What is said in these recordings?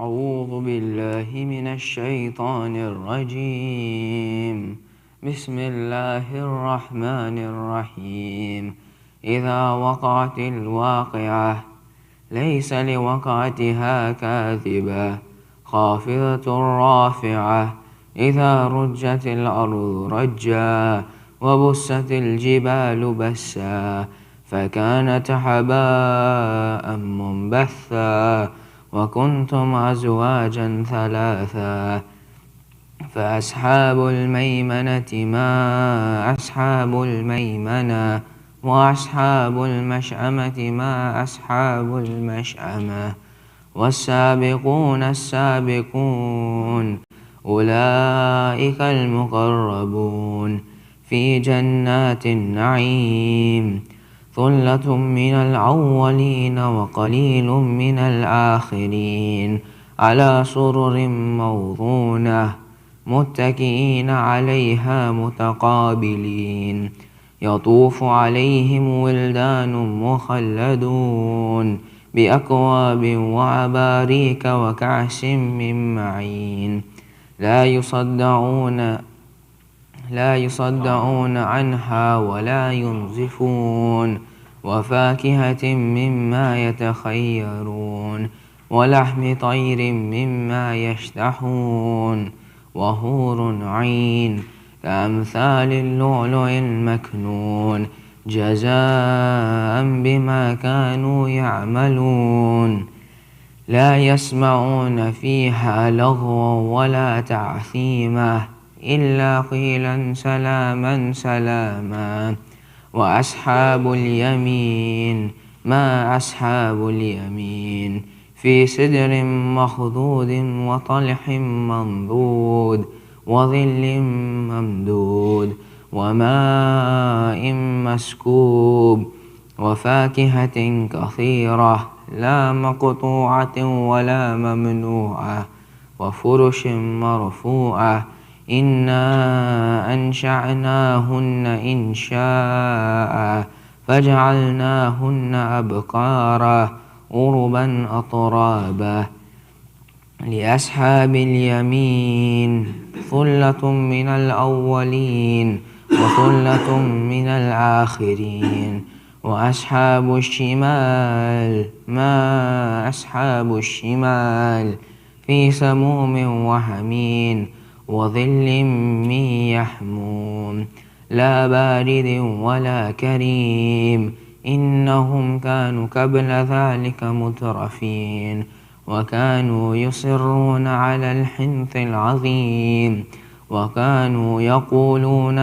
أعوذ بالله من الشيطان الرجيم. بسم الله الرحمن الرحيم. إذا وقعت الواقعة ليس لوقعتها كاذبة خافضة رافعة إذا رجت الأرض رجا وبست الجبال بسا فكانت هباء منبثا وكنتم أزواجا ثلاثا فأصحاب الميمنة ما أصحاب الميمنة وأصحاب المشأمة ما أصحاب المشأمة والسابقون السابقون أولئك المقربون في جنات النعيم ثلة من الأولين وقليل من الآخرين على سرر موضونة متكئين عليها متقابلين يطوف عليهم ولدان مخلدون بأكواب وأباريك وكأس من معين لا يصدعون عنها ولا ينزفون وفاكهة مما يتخيرون ولحم طير مما يشتهون وحور عين كأمثال اللؤلؤ المكنون جزاء بما كانوا يعملون لا يسمعون فيها لغوا ولا تعثيما إلا قيلا سلاما سلاما وأصحاب اليمين ما أصحاب اليمين في سدر مخضود وطلح منضود وظل ممدود وماء مسكوب وفاكهة كثيرة لا مقطوعة ولا ممنوعة وفرش مرفوعة إنا أنشأناهن إنشاء فجعلناهن أبكارا عربا أترابا لأصحاب اليمين ثلة من الأولين وثلة من الآخرين وأصحاب الشمال ما أصحاب الشمال في سموم وحميم وظل من يحموم لا بارد ولا كريم إنهم كانوا قبل ذلك مترفين وكانوا يصرون على الحنث العظيم وكانوا يقولون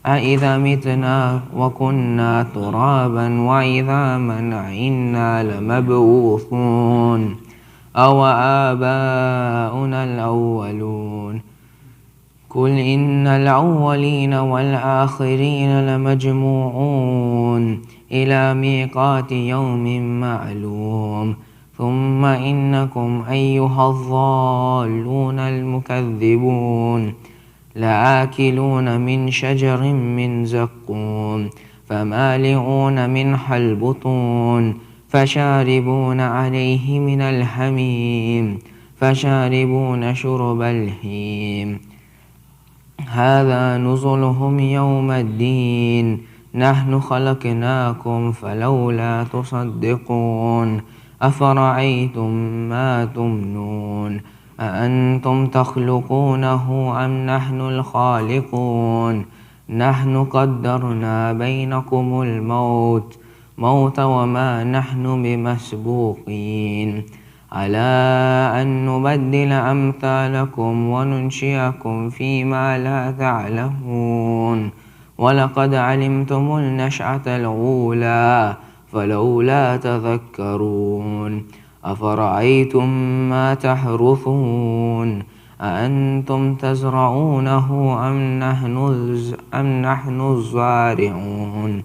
أإذا متنا وكنا ترابا وعظاما أإنا لمبعوثون أو آباؤنا الأولون قل إن الأولين والآخرين لمجموعون إلى ميقات يوم معلوم ثم إنكم أيها الضالون المكذبون لآكلون من شجر من زقوم فمالئون منها البطون فشاربون عليه من الحميم فشاربون شرب الهيم هذا نزلهم يوم الدين نحن خلقناكم فلولا تصدقون أفرأيتم ما تمنون أأنتم تخلقونه أم نحن الخالقون نحن قدرنا بينكم الموت وما نحن بمسبوقين على أن نبدل أمثالكم وننشئكم فيما لا تعلمون ولقد علمتم النشأة الأولى فلولا تذكرون أفرأيتم ما تحرثون أأنتم تزرعونه أم نحن الزارعون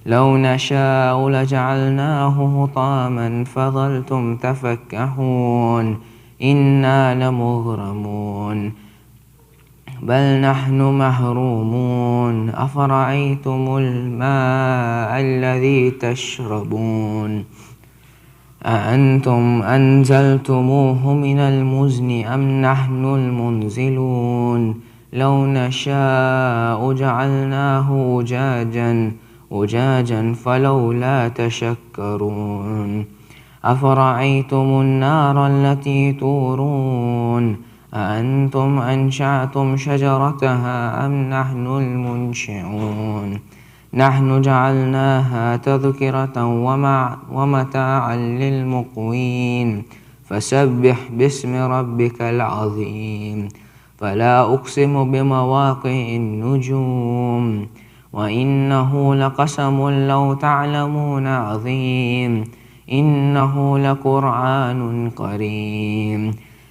لو نشاء لجعلناه حطاما فظلتم تفكهون إنا لمغرمون بل نحن محرومون أفرأيتم الماء الذي تشربون أأنتم أنزلتموه من المزن أم نحن المنزلون لو نشاء جعلناه أجاجا فلولا تشكرون أفرأيتم النار التي تورون أأنتم أنشأتم شجرتها أم نحن المنشئون نحن جعلناها تذكرة ومتاعا للمقوين فسبح باسم ربك العظيم فلا أقسم بمواقع النجوم وإنه لقسم لو تعلمون عظيم إنه لقرآن كريم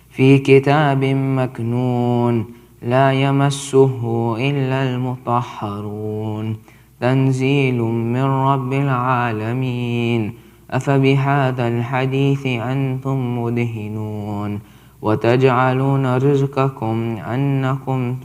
في كتاب مكنون لا يمسه إلا المطهرون تنزيل من رب العالمين أفبهذا الحديث أنتم مدهنون وتجعلون رزقكم أنكم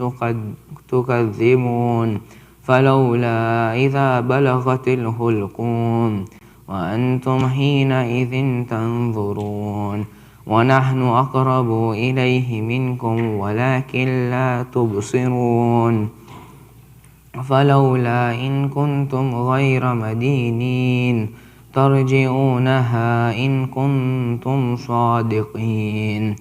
تكذبون فلولا إذا بلغت الحلقوم وأنتم حينئذ تنظرون ونحن أقرب إليه منكم ولكن لا تبصرون فلولا إن كنتم غير مدينين ترجعونها إن كنتم صادقين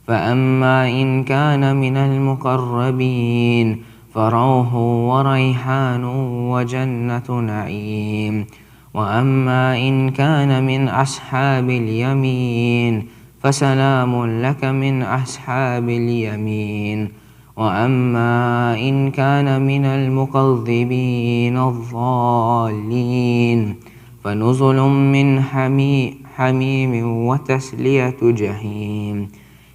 فأما إن كان من المقربين فروح وريحان وجنة نعيم وأما إن كان من أصحاب اليمين فسلام لك من أصحاب اليمين وأما إن كان من المكذبين الضالين فنزل من حميم وتسلية جحيم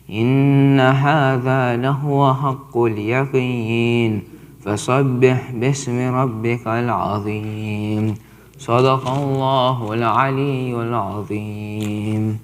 إن هذا لهو حق اليقين فسبح باسم ربك العظيم صدق الله العلي العظيم.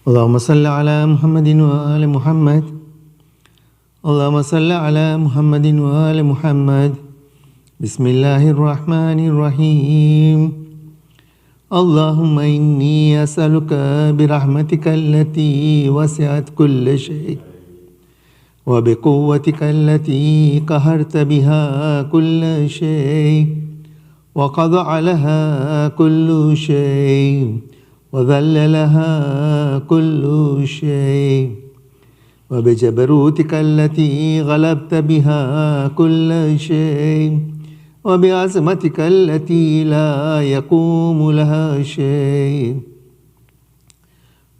اللهم صل على محمد وآل محمد اللهم صل على محمد وآل محمد بسم الله الرحمن الرحيم اللهم إني أسألك برحمتك التي وسعت كل شيء وبقوتك التي قهرت بها كل شيء وخضع لها كل شيء وذل لها كل شيء وبجبروتك التي غلبت بها كل شيء وبعظمتك التي لا يقوم لها شيء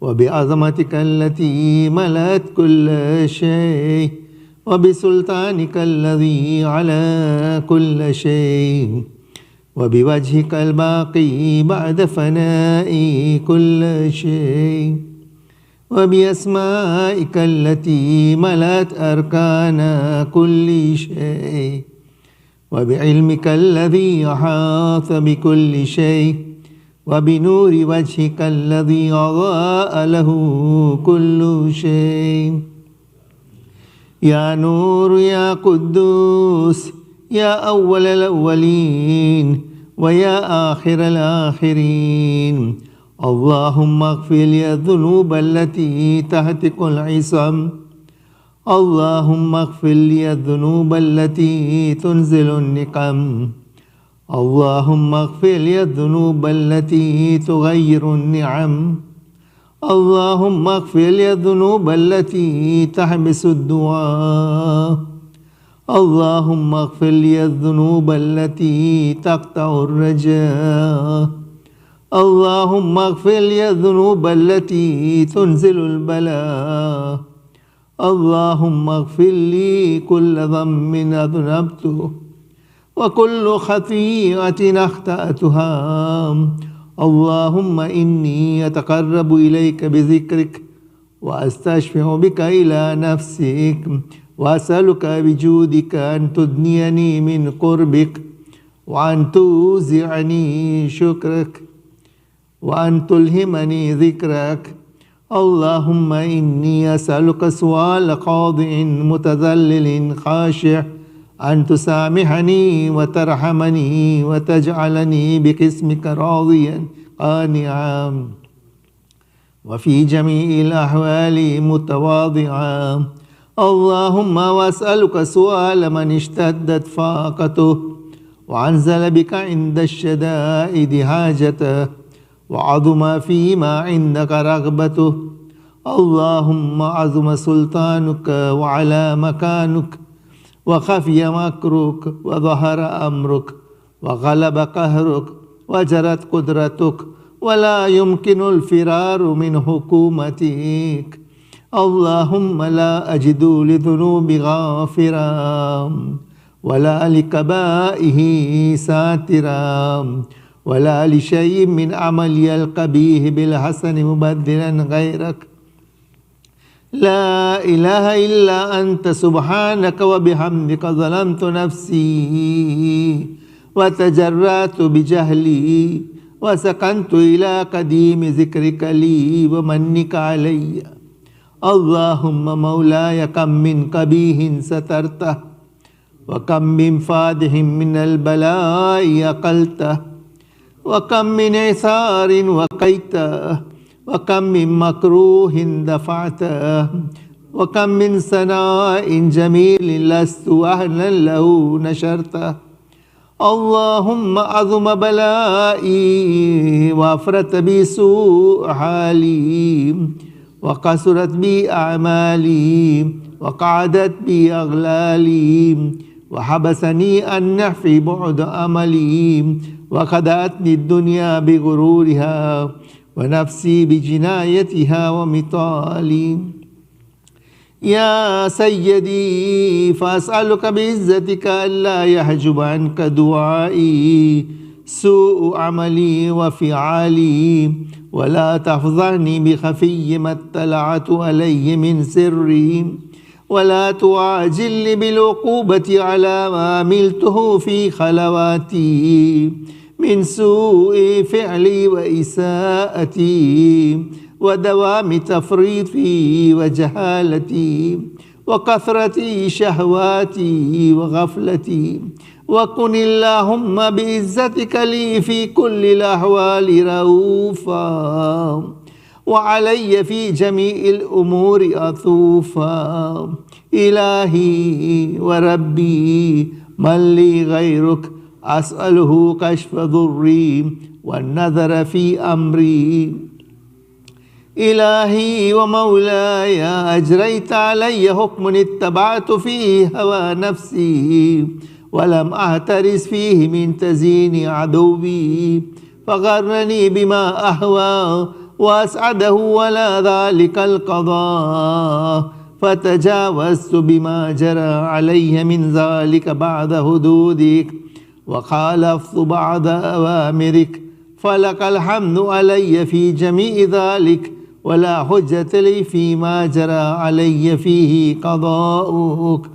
وبعظمتك التي ملأت كل شيء وبسلطانك الذي على كل شيء وبوجهك الباقي بعد فناء كل شيء وبأسمائك التي ملأت أركان كل شيء وبعلمك الذي أحاط بكل شيء وبنور وجهك الذي أضاء له كل شيء يا نور يا قدوس يا أول الأولين ويا آخر الآخرين اللهم اغفر لي الذنوب التي تهتك العصم اللهم اغفر لي الذنوب التي تنزل النقم اللهم اغفر لي الذنوب التي تغير النعم اللهم اغفر لي الذنوب التي تحبس الدعاء. اللهم اغفر لي الذنوب التي تقطع الرجاء. اللهم اغفر لي الذنوب التي تنزل البلاء. اللهم اغفر لي كل ذنب أذنبته وكل خطيئة أخطأتها. اللهم إني أتقرب إليك بذكرك وأستشفع بك إلى نفسك وأسألك بجودك أن تدنيني من قربك وأن توزعني شكرك وأن تلهمني ذكرك. اللهم إني أسألك سؤال خاضع متذلل خاشع أن تسامحني وترحمني وتجعلني بقسمك راضيا قانعا وفي جميع الأحوال متواضعا. اللهم وأسألك سؤال من اشتدت فاقته وأنزل بك عند الشدائد حاجته وعظم فيما عندك رغبته. اللهم عظم سلطانك وعلى مكانك وخفي مكرك وظهر أمرك وغلب قهرك وجرت قدرتك ولا يمكن الفرار من حكومتك. اللهم لا أجد لذنوب غافرا ولا لكبائه ساترا ولا لشيء من عملي القبيح بالحسن مبدلا غيرك. لا إله إلا أنت سبحانك وبحمدك ظلمت نفسي وتجرأت بجهلي وسكنت إلى قديم ذكرك لي ومنك علي. اللهم مولاي كم من قبيح سترته وكم من فادح من البلاء أقلته وكم من عثار وقيته وكم من مكروه دفعته وكم من ثناء جميل لست أهلا له نشرته. اللهم عظم بلائي وافرت بي سوء حالي وقصرت بي أعمالي وقعدت بي أغلالي وحبسني النحف بعد أملي وخدعتني الدنيا بغرورها ونفسي بجنايتها ومطالي. يا سيدي فأسألك بعزتك ألا يحجب عنك دعائي سوء عملي وفعالي ولا تفضحني بخفي ما اطلعت عليه من سري ولا تعاجلني بالعقوبة على ما عملته في خلواتي من سوء فعلي وإساءتي ودوام تفريطي وجهالتي وكثرة شهواتي وغفلتي. وكن اللهم بعزتك لي في كل الأحوال رؤوفا وعلي في جميع الأمور عطوفا. إلهي وربي من لي غيرك أسأله كشف ضري والنظر في أمري. إلهي ومولاي أجريت علي حكم اتبعت فيه هوى نفسي ولم أعترس فيه من تزيين عدوي فغرني بما أهوى وأسعده ولا ذلك القضاء فتجاوزت بما جرى علي من ذلك بعد حدودك وخالفت بعض أوامرك فلك الحمد علي في جميع ذلك ولا حجة لي فيما جرى علي فيه قضاؤك.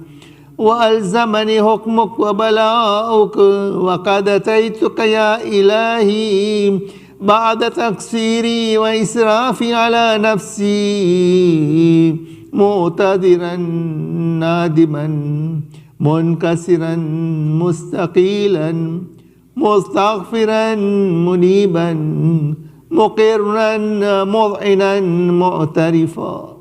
وألزمني حكمك وبلاؤك وقد أتيتك يا إلهي بعد تقصيري وإسرافي على نفسي معتذرا نادما منكسرا مستقيلا مستغفرا منيبا مقرا مذعنا معترفا.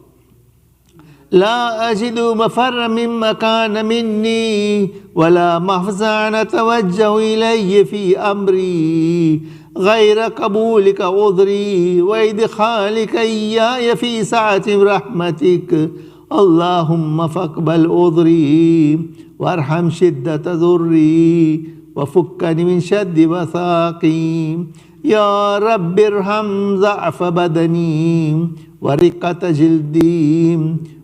لا أجد مفر مما كان مني ولا مفزعا أتوجه إليه في أمري غير قبولك عذري وإدخالك إياي في سعة رحمتك. اللهم فاقبل عذري وارحم شدة ضري وفكني من شد وثاقي. يا رب ارحم ضعف بدني ورقة جلدي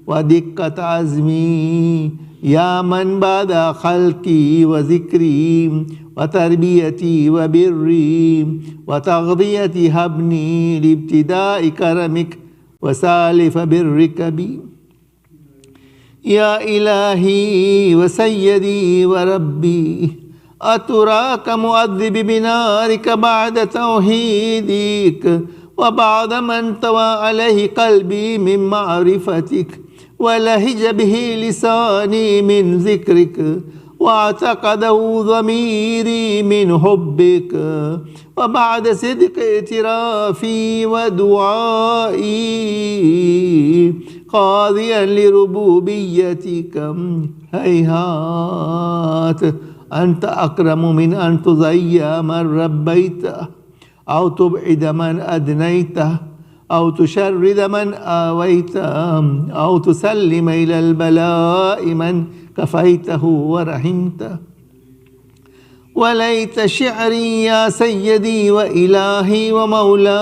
ودقة عزمي. يا من بعد خلقي وذكري وتربيتي وبري وتغذيتي هبني لابتداء كرمك وسالف برك بي. يا إلهي وسيدي وربي، أتراك مؤذب بنارك بعد توحيدك وبعد ما انطوى عليه قلبي من معرفتك ولهج به لساني من ذكرك واعتقده ضميري من حبك وبعد صدق اعترافي ودعائي قاضيا لربوبيتك. هيهات، أنت أكرم من أن تضيع من ربيته أو تبعد من أدنيته أو تشرد من آويته أو تسلم إلى البلاء من كفيته ورحمته. وليت شعري يا سيدي وإلهي ومولاي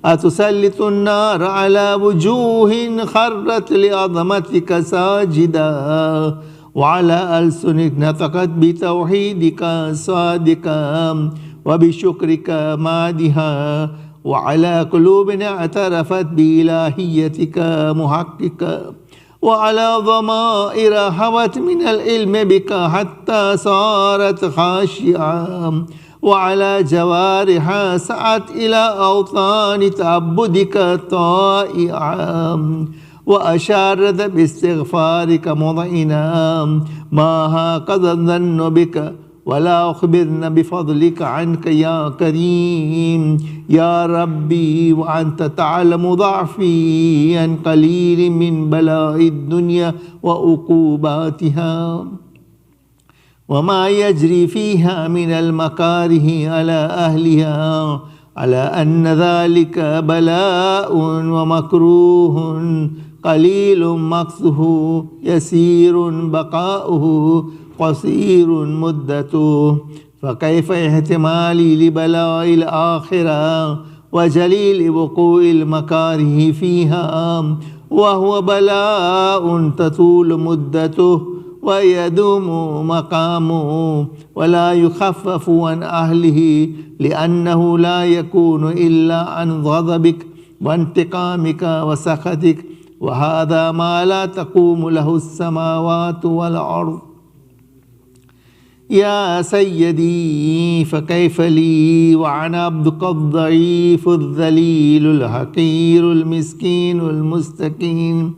أتسلط النار على وجوه خرت لعظمتك ساجدا وعلى ألسنك نطقت بتوحيدك صادقا وبشكرك مادها وعلى قلوب اعترفت بإلهيتك محققة وعلى ضمائر هوت من العلم بك حتى صارت خاشعة وعلى جوارح سعت إلى أوطان تعبدك طائعة وأشارت باستغفارك مضعنا ما هكذا الظن بك ولا أخبرن بفضلك عنك يا كريم. يا ربي وأنت تعلم ضعفي عن قليل من بلاء الدنيا وعقوباتها وما يجري فيها من المكاره على أهلها، على أن ذلك بلاء ومكروه قليل مكثه يسير بقاؤه قصير مدته. فكيف احتمالي لبلاء الآخرة وجليل وقوع المكاره فيها وهو بلاء تطول مدته ويدوم مقامه ولا يخفف عن أهله لأنه لا يكون إلا عن غضبك وانتقامك وسخطك وهذا ما لا تقوم له السماوات والأرض. يا سيدي فكيف لي وأنا عبدك الضعيف الذليل الحقير المسكين المستكين.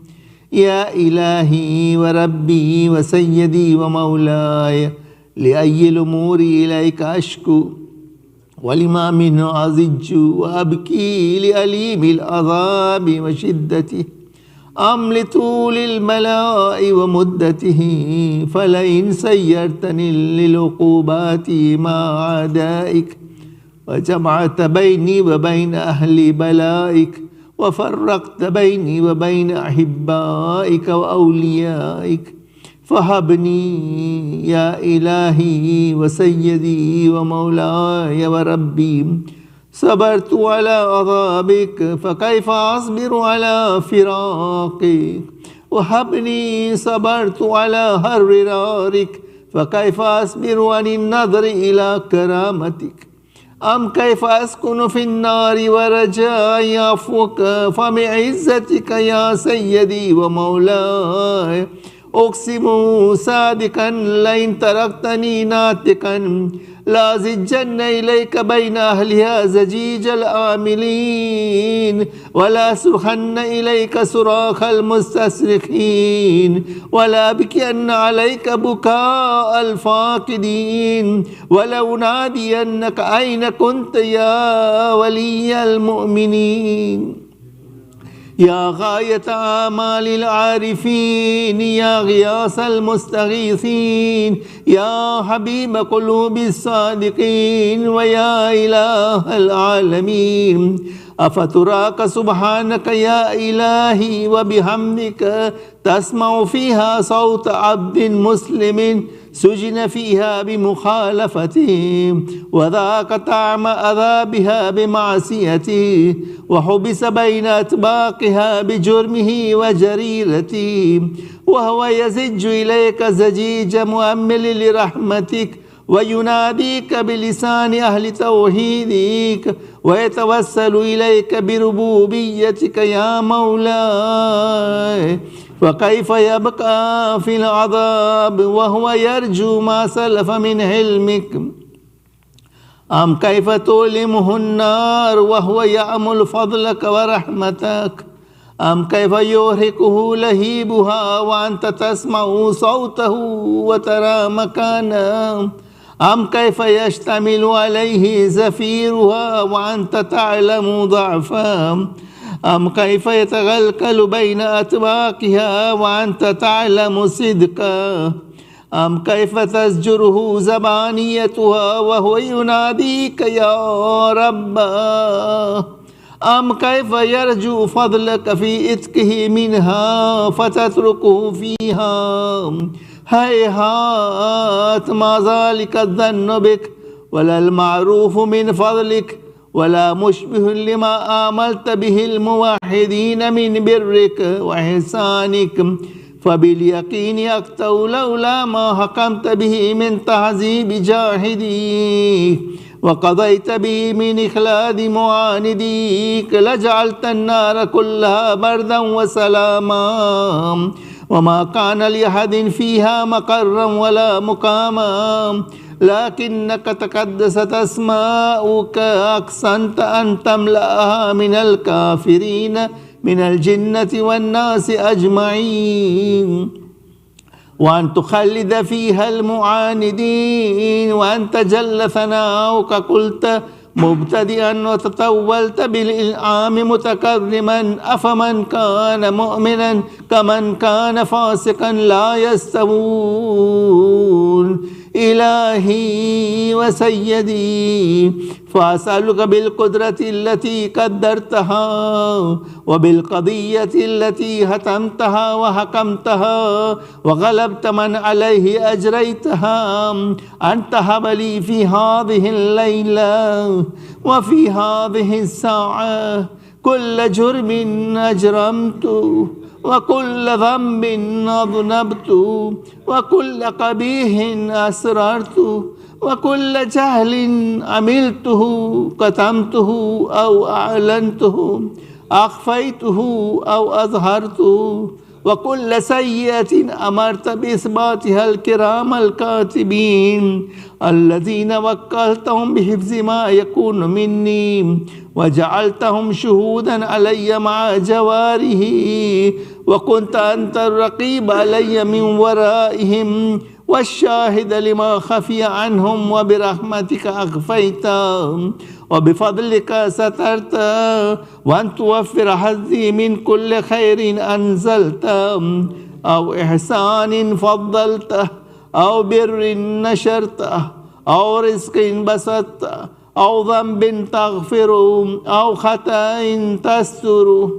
يا إلهي وربي وسيدي ومولاي، لأي الأمور إليك أشكو ولما منه أزج وأبكي لأليم العذاب وشدته أم لطول الملاء ومدته. فلئن سيرتني للعقوبات مع أعدائك وجمعت بيني وبين أهل بلائك وفرقت بيني وبين أحبائك وأوليائك فهبني يا إلهي وسيدي ومولاي وربي. صبرت على عذابك فكيف أصبر على فراقك وهبني. صبرت على هر نارك فكيف أصبر عن النظر إلى كرامتك. أم كيف أسكن في النار ورجاء عفوك فبعزتك يا سيدي ومولاي أقسم صادقا لئن تركتني ناطقا لازجن إليك بين أهلها زجيج العاملين ولا صرخن إليك صراخ المستصرخين ولا أبكين عليك بكاء الفاقدين ولو نادينك أين كنت يا ولي المؤمنين. يا غاية آمال العارفين، يا غياث المستغيثين، يا حبيب قلوب الصادقين، ويا إله العالمين. أفتراك سبحانك يا إلهي وبحمدك تسمع فيها صوت عبد مسلم سجن فيها بمخالفته، وذاق طعم عذابها بمعصيته، وحبس بين أطباقها بجرمه وجريرته، وهو يزج إليك زجيج مؤمل لرحمتك، ويناديك بلسان أهل توحيدك، ويتوسل إليك بربوبيتك يا مولاي. وكيف يبقى في العذاب وهو يرجو ما سلف من علمك؟ أم كيف تؤلمه النار وهو يأمل فضلك ورحمتك؟ أم كيف يرهقه لهيبها وأنت تسمع صوته وترى مكانه؟ أم كيف يشتمل عليه زفيرها وأنت تعلم ضعفه؟ أم كيف يتغلغل بين أطباقها وأنت تعلم صدقه؟ أم كيف تزجره زبانيتها وهو يناديك يا رب؟ أم كيف يرجو فضلك في إتكه منها فتتركه فيها؟ هيهات ما ذلك الظن بك، ولا المعروف من فضلك، ولا مشبه لما آملت به الموحدين من برك وإحسانك. فباليقين أقطع لولا ما حكمت به من تعذيب جاهديك وقضيت به من إخلاد معانديك لجعلت النار كلها بردا وسلاما، وما كان لأحد فيها مقرا ولا مقاما، لكنك تقدست أسماؤك أقسمت أن تملأها من الكافرين من الجنة والناس أجمعين، وأن تخلد فيها المعاندين، وأن تجل ثناؤك قلت مبتدئا وتطولت بالإنعام متكرما، أفمن كان مؤمنا كمن كان فاسقا لا يستوون. إلهي وسيدي، فأسألك بالقدرة التي قدرتها وبالقضية التي هتمتها وحكمتها وغلبت من عليه أجريتها أن تهب لي في هذه الليلة وفي هذه الساعة كل جرم أجرمته، وكل ذنب أذنبت، وكل قبيح أسررت، وكل جهل عملته كتمته أو أعلنته، أخفيته أو أظهرته، وكل سيئة أمرت بإثباتها الكرام الكاتبين الذين وكلتهم بحفظ ما يكون مني وجعلتهم شهودا علي مع جواره، وكنت أنت الرقيب علي من ورائهم والشاهد لما خفي عنهم، وبرحمتك أخفيت وبفضلك سترت، وأن توفر حظي من كل خير أنزلت أو إحسان فضلته أو بر نشرته أو رزق بسطته أو ذنب تغفره أو خطأ تستره.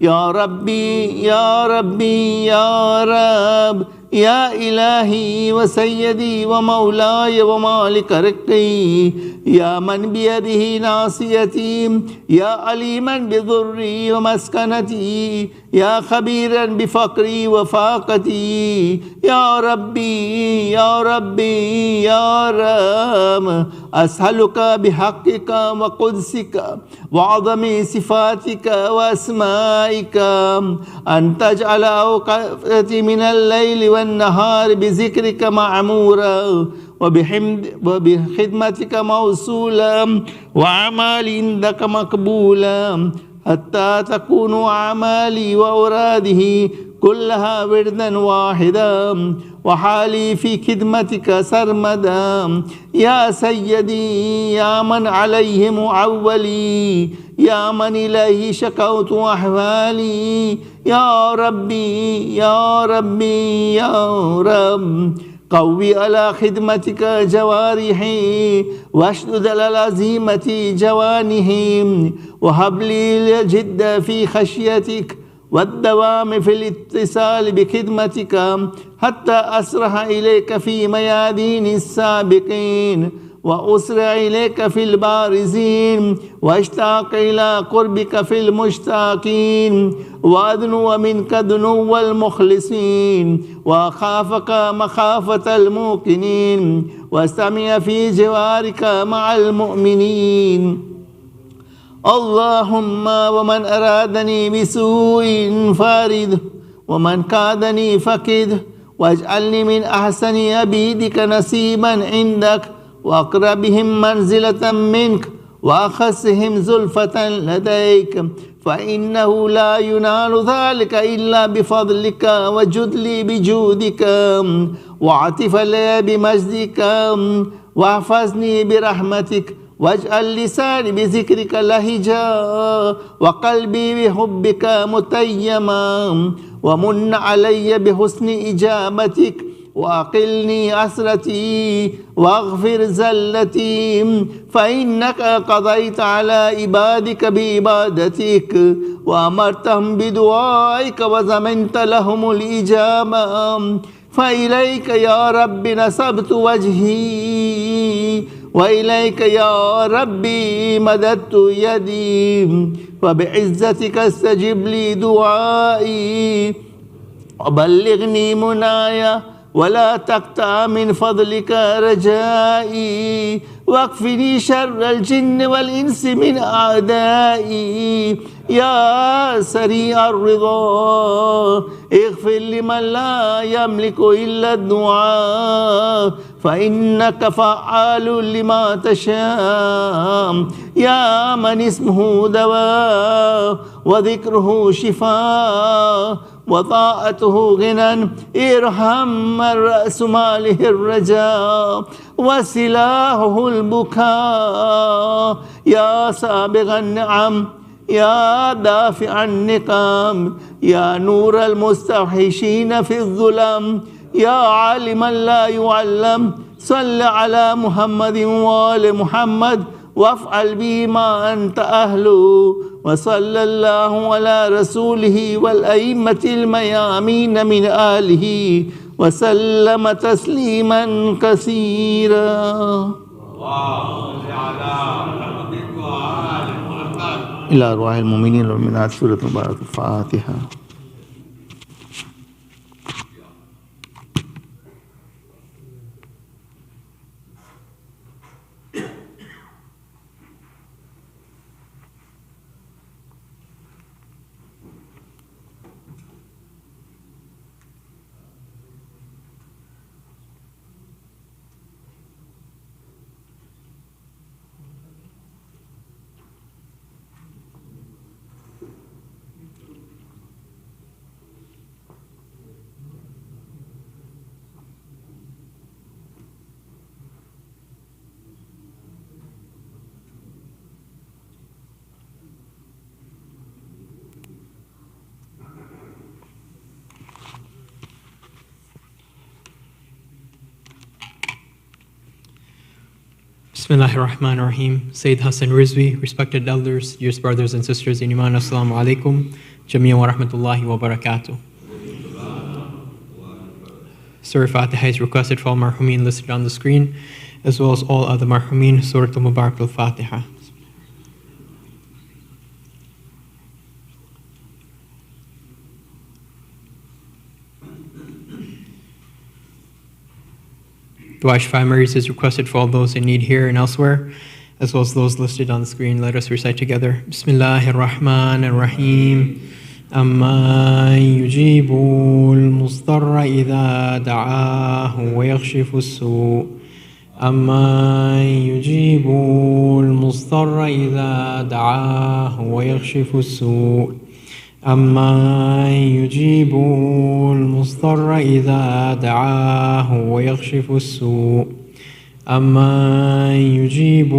يا ربي يا ربي يا رب، يا إلهي وسيدي ومولاي ومالك رقي، يا من بيده ناصيتي، يا عليما بضري ومسكنتي، يا خبيرا بفقري وفاقتي، يا ربي يا ربي يا رب، أسألك بحقك وقدسك وعظم صفاتك وأسمائك أن تجعل أوقاتي من الليل والنهار بذكرك معمورا وبخدمتك موصولا وأعمالي عندك مقبولا، حتى تكون أعمالي وأوراده كلها وردا واحدا وحالي في خدمتك سرمدا يا سيدي يا من عليه معولي يا من إليه شكوت أحوالي يا ربي يا ربي يا رب قوي على خدمتك جوارحي واشدد على العزيمة جوانحي وهب لي الجد في خشيتك والدوام في الاتصال بخدمتك حتى أسرح إليك في ميادين السابقين وأسرع إليك في البارزين واشتاق إلى قربك في المشتاقين وأدنو منك دنو المخلصين وأخافك مخافة الموقنين واستمع في جوارك مع المؤمنين اللهم ومن أرادني بسوء فارده ومن كادني فكده واجعلني من أحسن عبيدك نصيبا عندك وأقربهم منزلة منك وأخصهم زلفة لديك فإنه لا ينال ذلك إلا بفضلك وجد لي بجودك وعطف لي بمجدك واحفظني برحمتك واجعل لساني بذكرك لهجا وقلبي بحبك متيما ومن علي بحسن إجابتك وأقلني أسرتي واغفر زلتي فإنك قضيت على عبادك بعبادتك وأمرتهم بدعائك وزمنت لهم الإجابة فإليك يا رب نسبت وجهي وإليك يا ربي مددت يدي وبعزتك استجب لي دعائي وبلغني منايا ولا تقطع من فضلك رجائي واكفني شر الجن والإنس من أعدائي يا سريع الرضا اغفر لمن لا يملك إلا الدعاء فإنك فعال لما تشاء يا من اسمه دواء وذكره شفاء وطاعته غنى ارحم من رأس ماله الرجاء وسلاحه البكاء يا سابغ النعم يا دافع النقام يا نور المستوحشين في الظلام يا عالما لا يعلم صل على محمد وآل محمد وافعل به ما أنت أهله وصلى الله على رسوله والأئمة الميامين من آله وسلم تسليما كثيرا إلى أرواح المؤمنين والمؤمنات سورة مباركة الفاتحة. Bismillahirrahmanirrahim. Sayyid Hasan Rizvi, respected elders, dear brothers and sisters in Iman, Assalamu alaikum, Jamia wa rahmatullahi wa barakatuh. Surah Fatiha is requested for all marhumin listed on the screen, as well as all other marhumin, Surah Al-Mubarak al-Fatiha. Dua Shfa Maris is requested for all those in need here and elsewhere, as well as those listed on the screen. Let us recite together. Bismillahir Rahmanir Rahim. Amma yujibu al-mustarra idha da'ahu wa yakhshifu as-su'. Amma yujibu al-mustarra idha da'ahu wa yakhshifu as-su'. أَمَّن يُجِيبُ الْمُضْطَرَّ إِذَا دَعَاهُ وَيَكْشِفُ السُّوءَ أَمَّن يُجِيبُ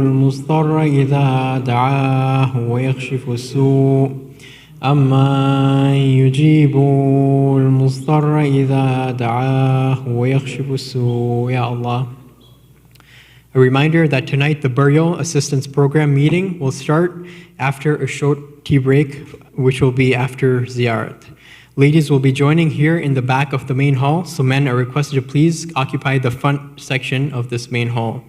الْمُضْطَرَّ إِذَا دَعَاهُ وَيَكْشِفُ السُّوءَ أَمَّن يُجِيبُ الْمُضْطَرَّ إِذَا دَعَاهُ وَيَكْشِفُ السُّوءَ. Ya Allah. A reminder that tonight the Burial Assistance Program meeting will start after a short tea break, which will be after Ziyarat. Ladies will be joining here in the back of the main hall, so men are requested to please occupy the front section of this main hall.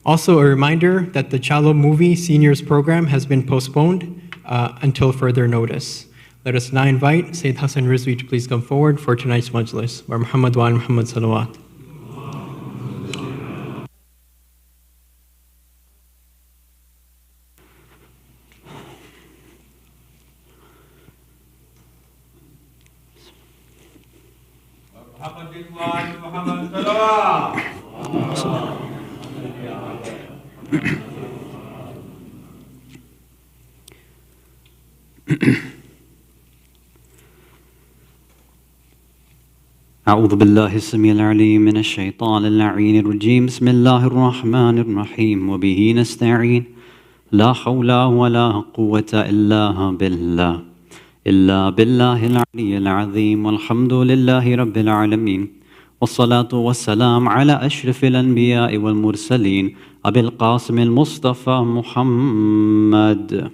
Also, a reminder that the Chalo Movie Seniors Program has been postponed until further notice. Let us now invite Sayyid Hasan Rizvi to please come forward for tonight's Majlis. Wa Muhammad wa Muhammad salawat. أعوذ بالله السميع العليم من الشيطان اللعين الرجيم بسم الله الرحمن الرحيم وبه نستعين لا حول ولا قوة إلا بالله العلي العظيم والحمد لله رب العالمين والصلاة والسلام على أشرف الأنبياء والمرسلين أبي القاسم المصطفى محمد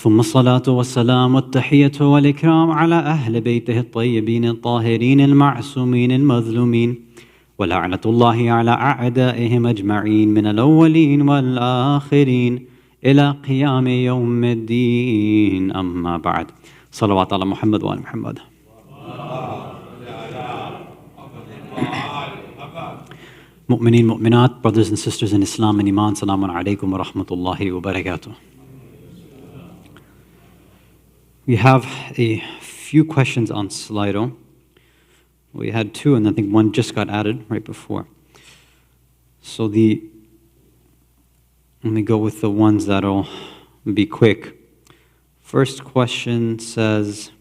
ثم الصلاة والسلام والتحية والإكرام على أهل بيته الطيبين الطاهرين المعصومين المظلومين ولعنة الله على أعدائهم أجمعين من الأولين والآخرين إلى قيام يوم الدين أما بعد صلوات على محمد وآل محمد. Mu'mineen, mu'minat, brothers and sisters in Islam and Iman, Salamun alaikum wa rahmatullahi wa barakatuh. We have a few questions on Slido. We had two, and I think one just got added right before. So let me go with the ones that'll be quick. First question says,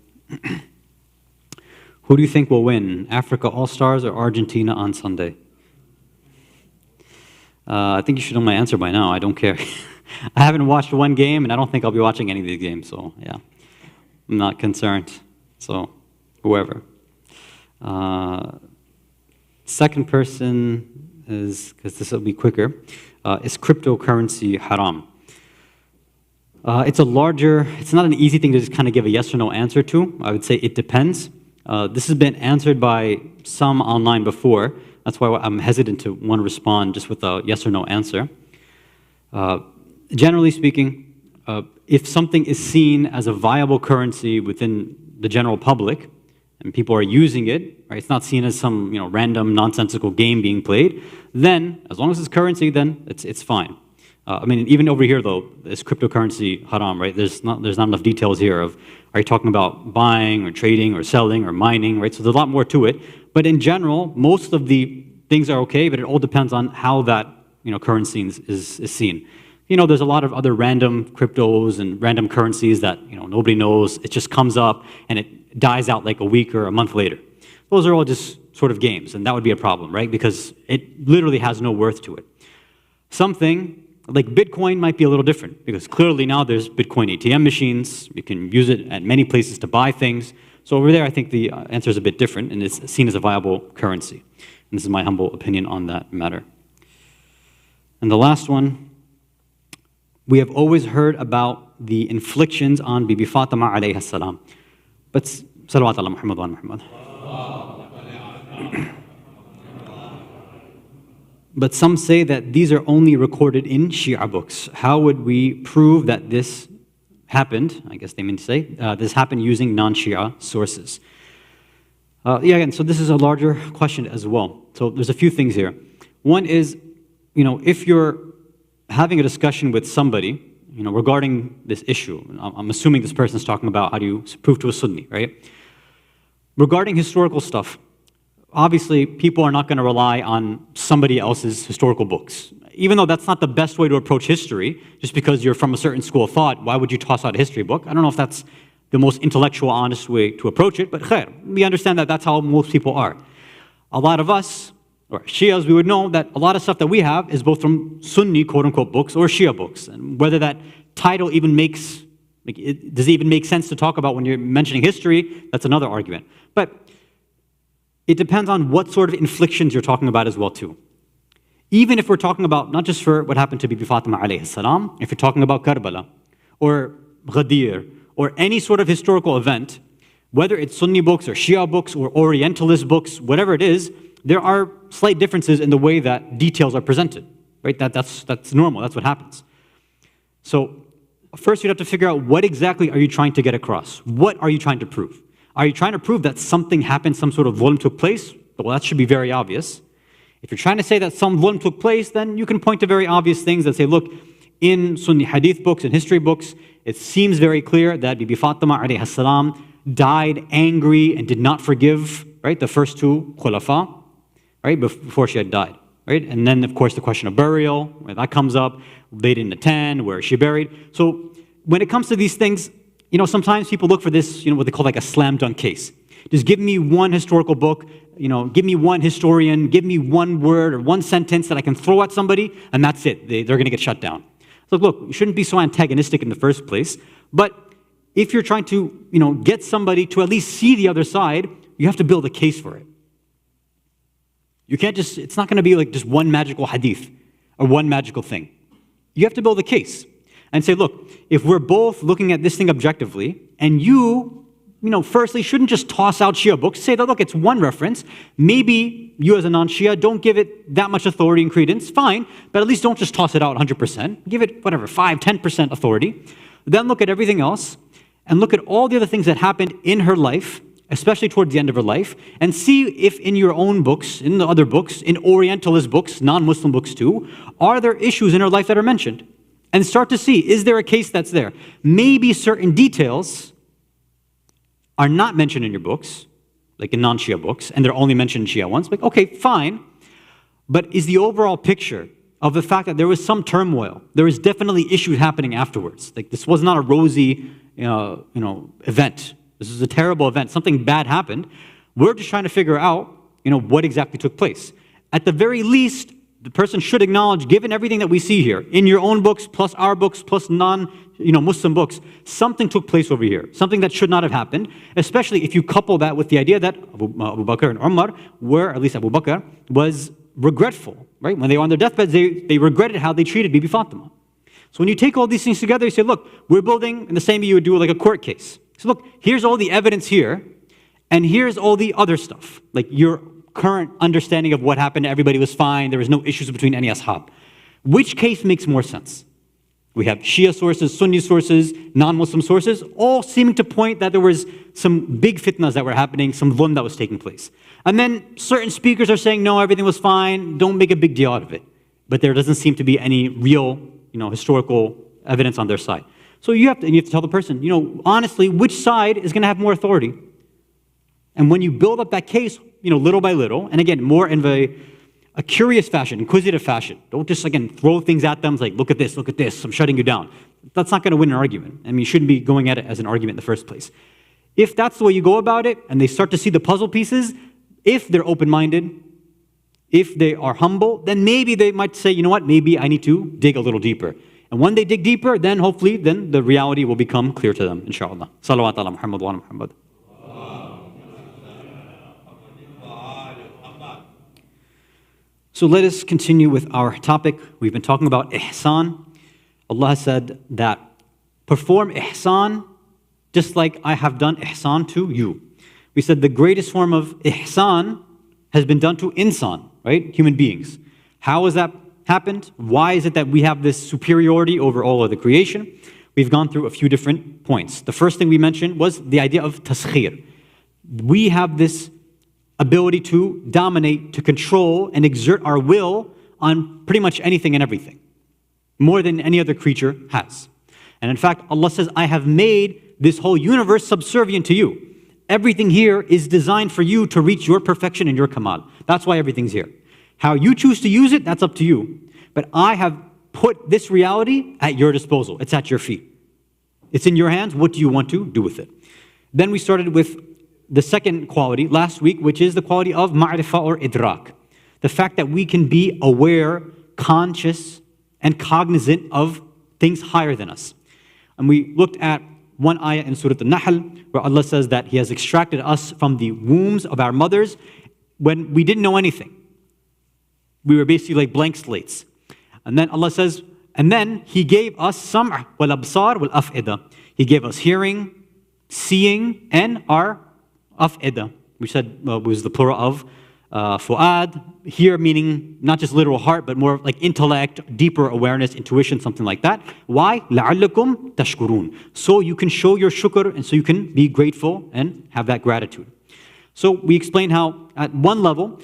who do you think will win, Africa All-Stars or Argentina on Sunday? I think you should know my answer by now. I don't care. I haven't watched one game, and I don't think I'll be watching any of these games, so yeah. I'm not concerned. So, whoever. Second person is, because this will be quicker, is cryptocurrency haram? It's not an easy thing to just kind of give a yes or no answer to. I would say it depends. This has been answered by some online before. That's why I'm hesitant to want to respond just with a yes or no answer. Generally speaking, if something is seen as a viable currency within the general public, and people are using it, right, it's not seen as some random nonsensical game being played, then as long as it's currency, then it's fine. I mean, even over here though, is cryptocurrency haram, right? There's not enough details here of are you talking about buying or trading or selling or mining, right? So there's a lot more to it. But in general, most of the things are okay, but it all depends on how that currency is seen. There's a lot of other random cryptos and random currencies that nobody knows. It just comes up and it dies out like a week or a month later. Those are all just sort of games, and that would be a problem, right? Because it literally has no worth to it. Something like Bitcoin might be a little different, because clearly now there's Bitcoin ATM machines. You can use it at many places to buy things. So over there, I think the answer is a bit different, and it's seen as a viable currency. And this is my humble opinion on that matter. And the last one, we have always heard about the inflictions on Bibi Fatima alayha salam. But salawat ala Muhammad wa Muhammad. But some say that these are only recorded in Shia books. How would we prove that this happened? I guess they mean to say this happened using non-Shia sources. Again, so this is a larger question as well. So there's a few things here. One is, if you're having a discussion with somebody, regarding this issue, I'm assuming this person's talking about how do you prove to a Sunni, right? Regarding historical stuff, obviously people are not going to rely on somebody else's historical books. even though that's not the best way to approach history, just because you're from a certain school of thought, why would you toss out a history book? I don't know if that's the most intellectual, honest way to approach it, but khair, we understand that that's how most people are. A lot of us, or Shias, we would know that a lot of stuff that we have is both from Sunni, quote-unquote, books or Shia books. And whether that title even does it even make sense to talk about when you're mentioning history, that's another argument. But it depends on what sort of inflictions you're talking about as well, too. Even if we're talking about, not just for what happened to Bibi Fatima alayhi salam, if you're talking about Karbala, or Ghadir, or any sort of historical event, whether it's Sunni books or Shia books or Orientalist books, whatever it is, there are slight differences in the way that details are presented, right? That's normal, that's what happens. So first you'd have to figure out what exactly are you trying to get across? What are you trying to prove? Are you trying to prove that something happened, some sort of dhulm took place? Well, that should be very obvious. If you're trying to say that some dhulm took place, then you can point to very obvious things that say, look, in Sunni hadith books and history books, it seems very clear that Bibi Fatima alayhi salam died angry and did not forgive, right, the first two khulafa, right, before she had died, right? And then, of course, the question of burial, where that comes up, they didn't attend, where is she buried? So when it comes to these things, sometimes people look for this, what they call like a slam dunk case. Just give me one historical book, give me one historian, give me one word or one sentence that I can throw at somebody, and that's it. They're going to get shut down. So look, you shouldn't be so antagonistic in the first place, but if you're trying to, get somebody to at least see the other side, you have to build a case for it. You can't it's not going to be like just one magical hadith or one magical thing. You have to build a case and say, look, if we're both looking at this thing objectively, and firstly, shouldn't just toss out Shia books, say that, look, it's one reference. Maybe you as a non-Shia don't give it that much authority and credence, fine, but at least don't just toss it out 100%. Give it, 5, 10% authority. Then look at everything else, and look at all the other things that happened in her life, especially towards the end of her life, and see if in your own books, in the other books, in Orientalist books, non-Muslim books too, are there issues in her life that are mentioned? And start to see, is there a case that's there? Maybe certain details are not mentioned in your books, like in non-Shia books, and they're only mentioned in Shia ones. Like, okay, fine, but is the overall picture of the fact that there was some turmoil, there was definitely issues happening afterwards. Like, this was not a rosy, event. This is a terrible event. Something bad happened. We're just trying to figure out, what exactly took place. At the very least, the person should acknowledge, given everything that we see here, in your own books, plus our books, plus Muslim books, something took place over here. Something that should not have happened, especially if you couple that with the idea that Abu Bakr and Umar were, at least Abu Bakr, was regretful, right? When they were on their deathbeds, they regretted how they treated Bibi Fatima. So when you take all these things together, you say, look, we're building, in the same way you would do like a court case. So look, here's all the evidence here, and here's all the other stuff, like your current understanding of what happened, everybody was fine, there was no issues between any ashab. Which case makes more sense? We have Shia sources, Sunni sources, non-Muslim sources, all seeming to point that there was some big fitnas that were happening, some dhulm that was taking place. And then certain speakers are saying, no, everything was fine, don't make a big deal out of it. But there doesn't seem to be any real, historical evidence on their side. So you have to tell the person, honestly, which side is going to have more authority? And when you build up that case, little by little, and again, more in a curious fashion, inquisitive fashion. Don't just, again, throw things at them, like, look at this, I'm shutting you down. That's not going to win an argument. I mean, you shouldn't be going at it as an argument in the first place. If that's the way you go about it, and they start to see the puzzle pieces, if they're open-minded, if they are humble, then maybe they might say, you know what, maybe I need to dig a little deeper. And when they dig deeper, then hopefully, the reality will become clear to them, inshallah. Salawat ala Muhammad wa ala Muhammad. So let us continue with our topic. We've been talking about ihsan. Allah has said that perform ihsan just like I have done ihsan to you. We said the greatest form of ihsan has been done to insan, right? Human beings. How has that happened? Why is it that we have this superiority over all of the creation? We've gone through a few different points. The first thing we mentioned was the idea of taskhir. We have this ability to dominate, to control, and exert our will on pretty much anything and everything, more than any other creature has. And in fact, Allah says, I have made this whole universe subservient to you. Everything here is designed for you to reach your perfection and your kamal. That's why everything's here. How you choose to use it, that's up to you. but I have put this reality at your disposal. It's at your feet. It's in your hands. What do you want to do with it? Then we started with the second quality last week, which is the quality of ma'rifah or idrak. The fact that we can be aware, conscious, and cognizant of things higher than us. And we looked at one ayah in Surah Al-Nahl, where Allah says that He has extracted us from the wombs of our mothers when we didn't know anything. We were basically like blank slates. And then Allah says, and then He gave us sam' wal absar wal af'ida. He gave us hearing, seeing, and our af'ida. We said was the plural of fu'ad. Here meaning not just literal heart, but more like intellect, deeper awareness, intuition, something like that. Why? لَعَلَّكُمْ تَشْكُرُونَ. So you can show your shukr, and so you can be grateful and have that gratitude. So we explained how at one level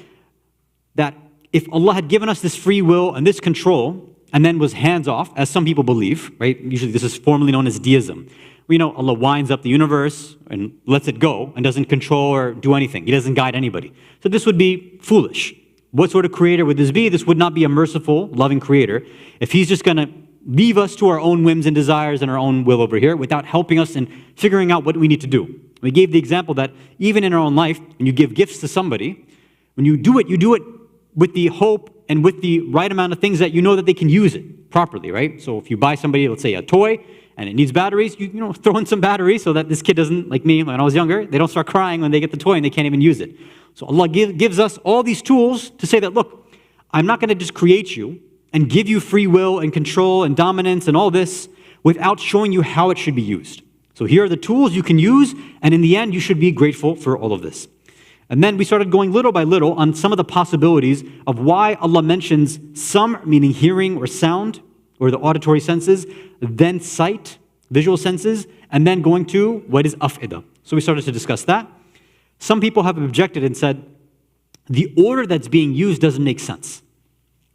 that if Allah had given us this free will and this control, and then was hands off, as some people believe, right? Usually this is formally known as deism. We know Allah winds up the universe and lets it go and doesn't control or do anything. He doesn't guide anybody. So this would be foolish. What sort of creator would this be? This would not be a merciful, loving creator. If He's just going to leave us to our own whims and desires and our own will over here without helping us in figuring out what we need to do. We gave the example that even in our own life, when you give gifts to somebody, when you do it with the hope and with the right amount of things that you know that they can use it properly, right? So if you buy somebody, let's say a toy, and it needs batteries, you know, throw in some batteries so that this kid doesn't, like me, when I was younger, they don't start crying when they get the toy and they can't even use it. So Allah gives us all these tools to say that, look, I'm not going to just create you and give you free will and control and dominance and all this without showing you how it should be used. So here are the tools you can use, and in the end, you should be grateful for all of this. And then we started going little by little on some of the possibilities of why Allah mentions some, meaning hearing or sound, or the auditory senses, then sight, visual senses, and then going to what is af'ida. So we started to discuss that. Some people have objected and said, the order that's being used doesn't make sense,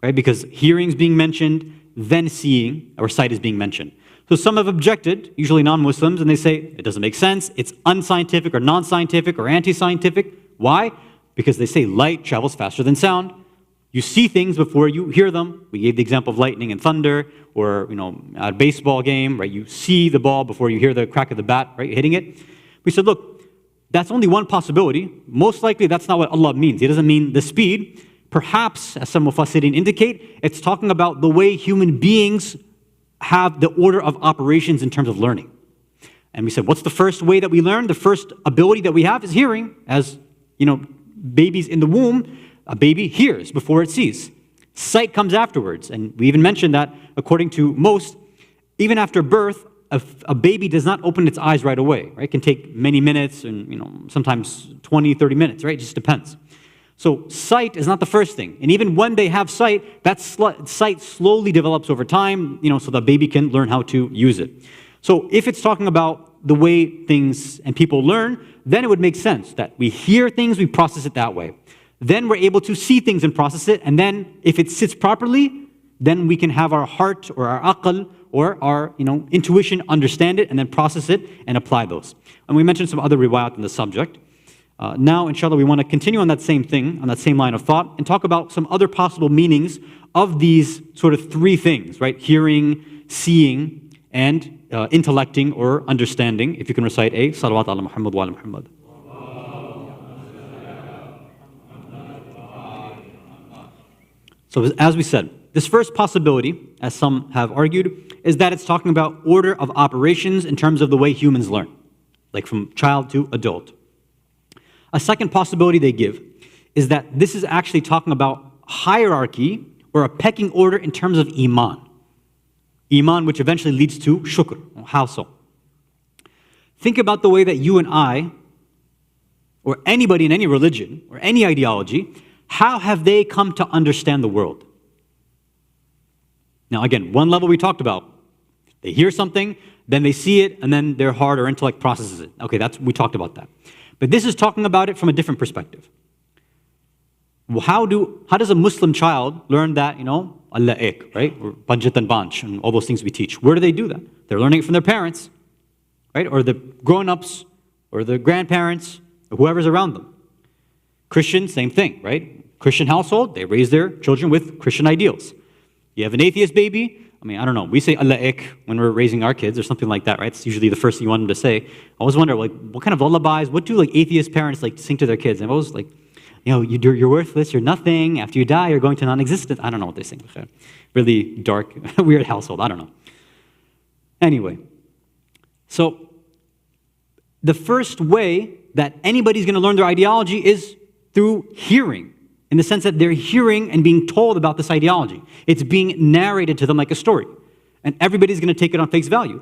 right? Because hearing is being mentioned, then seeing, or sight is being mentioned. So some have objected, usually non-Muslims, and they say, it doesn't make sense, it's unscientific or non-scientific or anti-scientific. Why? Because they say light travels faster than sound. You see things before you hear them. We gave the example of lightning and thunder, or at a baseball game, right? You see the ball before you hear the crack of the bat, right? Hitting it. We said, look, that's only one possibility. Most likely, that's not what Allah means. He doesn't mean the speed. Perhaps, as some Mufassirin indicate, it's talking about the way human beings have the order of operations in terms of learning. And we said, what's the first way that we learn? The first ability that we have is hearing. As babies in the womb, a baby hears before it sees. Sight comes afterwards. And we even mentioned that, according to most, even after birth, a baby does not open its eyes right away. Right? It can take many minutes and sometimes 20, 30 minutes. Right? It just depends. So sight is not the first thing. And even when they have sight, that sight slowly develops over time, so the baby can learn how to use it. So if it's talking about the way things and people learn, then it would make sense that we hear things, we process it that way. Then we're able to see things and process it, and then if it sits properly, then we can have our heart or our aql or our intuition understand it and then process it and apply those. And we mentioned some other riwayat in the subject. Now, inshallah, we want to continue on that same thing, on that same line of thought, and talk about some other possible meanings of these sort of three things, right? Hearing, seeing, and intellecting or understanding. If you can recite a salawat ala Muhammad wa ala Muhammad. So as we said, this first possibility, as some have argued, is that it's talking about order of operations in terms of the way humans learn, like from child to adult. A second possibility they give is that this is actually talking about hierarchy or a pecking order in terms of iman. Iman, which eventually leads to shukr. How so? Think about the way that you and I, or anybody in any religion, or any ideology, how have they come to understand the world? Now again, one level we talked about. They hear something, then they see it, and then their heart or intellect processes it. Okay, we talked about that. But this is talking about it from a different perspective. Well, how does a Muslim child learn that, Allah ek, right? Or Banjat and Banch, and all those things we teach. Where do they do that? They're learning it from their parents, right? Or the grown-ups, or the grandparents, or whoever's around them. Christian, same thing, right? Christian household, they raise their children with Christian ideals. You have an atheist baby, I mean, I don't know, we say Allah-ik when we're raising our kids or something like that, right? It's usually the first thing you want them to say. I always wonder, like, what kind of lullabies, what do like atheist parents like sing to their kids? And I was like, you know, you're worthless, you're nothing, after you die, you're going to non-existence. I don't know what they sing. Really dark, weird household, I don't know. Anyway, so the first way that anybody's going to learn their ideology is through hearing, in the sense that they're hearing and being told about this ideology. It's being narrated to them like a story. And everybody's going to take it on face value.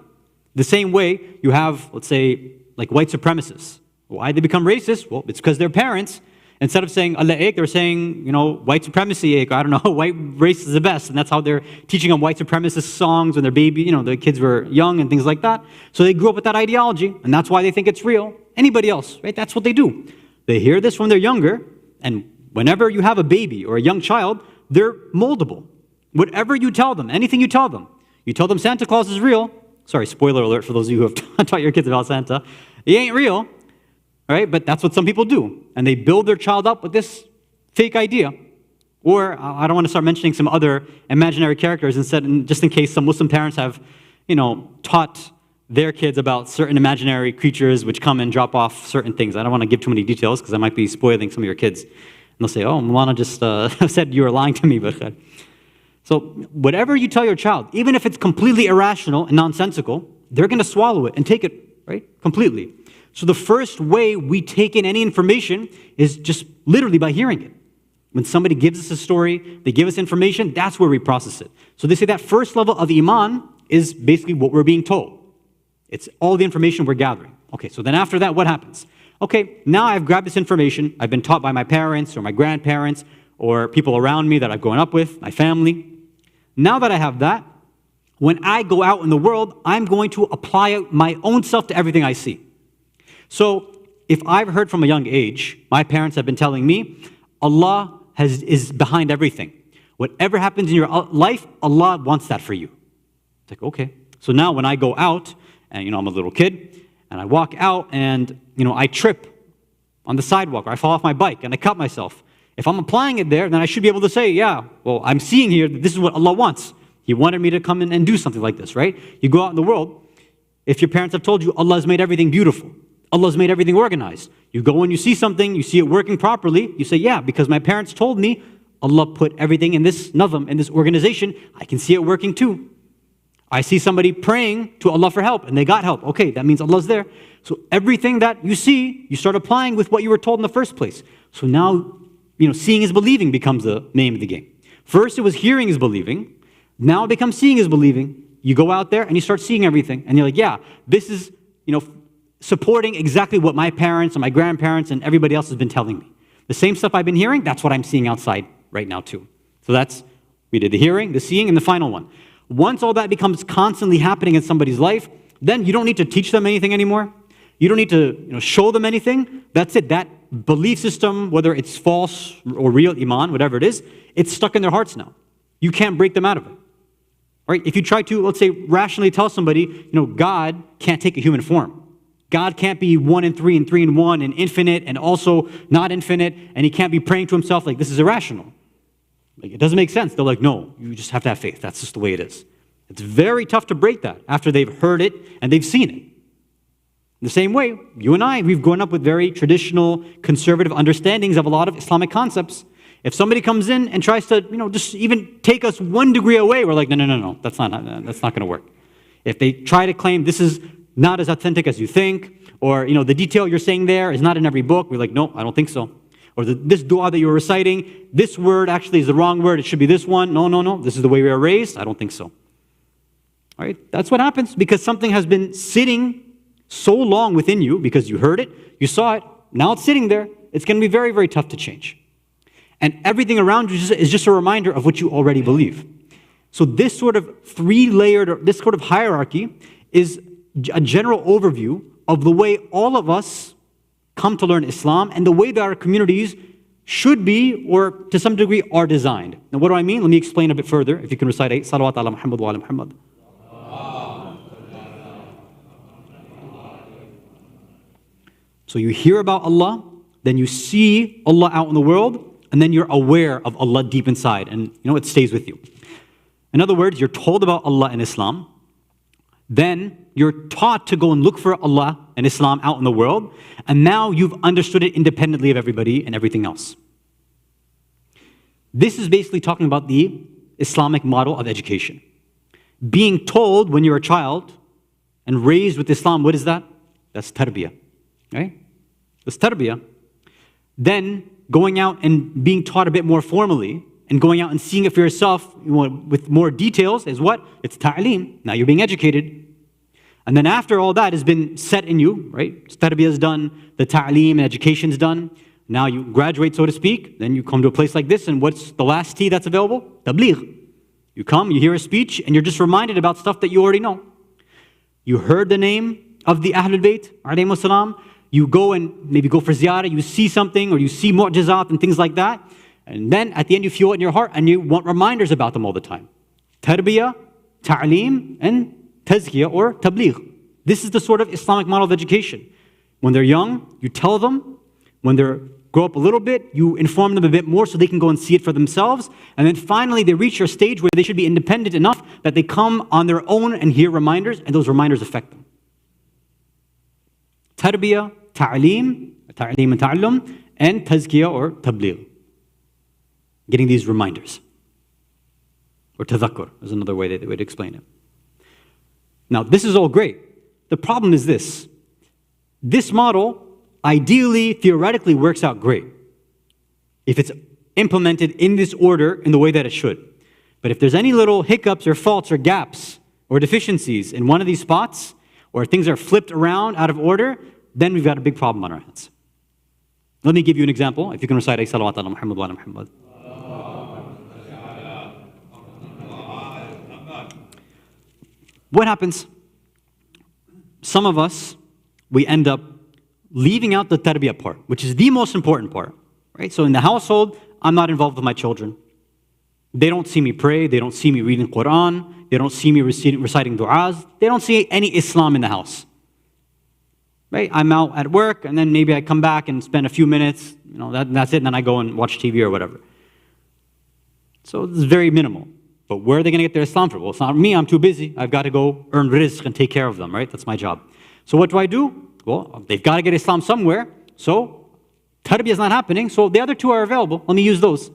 The same way you have, let's say, like white supremacists. Why did they become racist? Well, it's because their parents, instead of saying Allah-ik, they're saying, you know, white supremacy-ik, I don't know, white race is the best. And that's how they're teaching them white supremacist songs when their baby, you know, the kids were young and things like that. So they grew up with that ideology, and that's why they think it's real. Anybody else, right? That's what they do. They hear this when they're younger, and whenever you have a baby or a young child, they're moldable. Whatever you tell them, anything you tell them Santa Claus is real. Sorry, spoiler alert for those of you who have taught your kids about Santa. He ain't real, all right? But that's what some people do. And they build their child up with this fake idea. Or, I don't want to start mentioning some other imaginary characters instead, just in case some Muslim parents have, you know, taught their kids about certain imaginary creatures which come and drop off certain things. I don't want to give too many details because I might be spoiling some of your kids. And they'll say, oh, Mulana just said you were lying to me. But so whatever you tell your child, even if it's completely irrational and nonsensical, they're going to swallow it and take it, right, completely. So the first way we take in any information is just literally by hearing it. When somebody gives us a story, they give us information, that's where we process it. So they say that first level of Iman is basically what we're being told. It's all the information we're gathering. Okay, so then after that, what happens? Okay, now I've grabbed this information. I've been taught by my parents or my grandparents or people around me that I've grown up with, my family. Now that I have that, when I go out in the world, I'm going to apply my own self to everything I see. So if I've heard from a young age, my parents have been telling me, Allah is behind everything. Whatever happens in your life, Allah wants that for you. It's like, okay. So now when I go out, and you know, I'm a little kid, and I walk out and you know, I trip on the sidewalk, or I fall off my bike and I cut myself. If I'm applying it there, then I should be able to say, yeah, well, I'm seeing here that this is what Allah wants. He wanted me to come in and do something like this, right? You go out in the world, if your parents have told you Allah has made everything beautiful, Allah has made everything organized. You go and you see something, you see it working properly, you say, yeah, because my parents told me Allah put everything in this nazam, in this organization, I can see it working too. I see somebody praying to Allah for help and they got help. Okay, that means Allah's there. So everything that you see, you start applying with what you were told in the first place. So now, you know, seeing is believing becomes the name of the game. First it was hearing is believing. Now it becomes seeing is believing. You go out there and you start seeing everything. And you're like, yeah, this is, you know, supporting exactly what my parents and my grandparents and everybody else has been telling me. The same stuff I've been hearing, that's what I'm seeing outside right now too. So that's, we did the hearing, the seeing, and the final one. Once all that becomes constantly happening in somebody's life, then you don't need to teach them anything anymore. You don't need to, you know, show them anything. That's it. That belief system, whether it's false or real iman, whatever it is, it's stuck in their hearts now. You can't break them out of it. Right? If you try to, let's say, rationally tell somebody, you know, God can't take a human form. God can't be 1 and 3 and 3 and 1 and infinite and also not infinite, and he can't be praying to himself, like this is irrational. Like, it doesn't make sense. They're like, no, you just have to have faith. That's just the way it is. It's very tough to break that after they've heard it and they've seen it. In the same way, you and I, we've grown up with very traditional, conservative understandings of a lot of Islamic concepts. If somebody comes in and tries to, you know, just even take us 1 degree away, we're like, no, that's not going to work. If they try to claim this is not as authentic as you think, or, you know, the detail you're saying there is not in every book, we're like, no, I don't think so. Or this dua that you're reciting, this word actually is the wrong word, it should be this one. No, this is the way we are raised. I don't think so. All right, that's what happens because something has been sitting so long within you because you heard it, you saw it, now it's sitting there. It's going to be very, very tough to change. And everything around you is just a reminder of what you already believe. So this sort of three-layered, or this sort of hierarchy is a general overview of the way all of us come to learn Islam and the way that our communities should be, or to some degree, are designed. Now what do I mean? Let me explain a bit further. If you can recite Salawat ala Muhammad wa ala Muhammad. So you hear about Allah, then you see Allah out in the world, and then you're aware of Allah deep inside, and you know, it stays with you. In other words, you're told about Allah and Islam. Then you're taught to go and look for Allah and Islam out in the world. And now you've understood it independently of everybody and everything else. This is basically talking about the Islamic model of education. Being told when you're a child and raised with Islam, what is that? That's tarbiyah, right? That's tarbiyah. Then going out and being taught a bit more formally and going out and seeing it for yourself with more details is what? It's ta'aleem. Now you're being educated. And then after all that has been set in you, right? Tarbiyah is done, the ta'aleem and education is done. Now you graduate, so to speak. Then you come to a place like this, and what's the last T that's available? Tabligh. You come, you hear a speech, and you're just reminded about stuff that you already know. You heard the name of the Ahlul Bayt, alayhimus salam. You go and maybe go for Ziyarat, you see something, or you see mu'jizat and things like that. And then at the end you feel it in your heart, and you want reminders about them all the time. Tarbiyah, ta'aleem, and tazkiyah or tabligh. This is the sort of Islamic model of education. When they're young, you tell them. When they grow up a little bit, you inform them a bit more so they can go and see it for themselves. And then finally, they reach a stage where they should be independent enough that they come on their own and hear reminders, and those reminders affect them. Tarbiyah, ta'aleem and ta'allum, and tazkiyah or tabligh. Getting these reminders. Or tadhakkur is another way to explain it. Now, this is all great. The problem is this. This model ideally, theoretically works out great if it's implemented in this order in the way that it should. But if there's any little hiccups or faults or gaps or deficiencies in one of these spots, or things are flipped around out of order, then we've got a big problem on our hands. Let me give you an example. If you can recite salawat ala Muhammad wa ala Muhammad. What happens? Some of us, we end up leaving out the tarbiyah part, which is the most important part, right? So in the household, I'm not involved with my children. They don't see me pray. They don't see me reading Quran. They don't see me reciting du'as. They don't see any Islam in the house, right? I'm out at work, and then maybe I come back and spend a few minutes. That's it, and then I go and watch TV or whatever. So it's very minimal. But where are they going to get their Islam from? Well, it's not me. I'm too busy. I've got to go earn rizq and take care of them, right? That's my job. So what do? Well, they've got to get Islam somewhere. So tarbiyah is not happening. So the other two are available. Let me use those.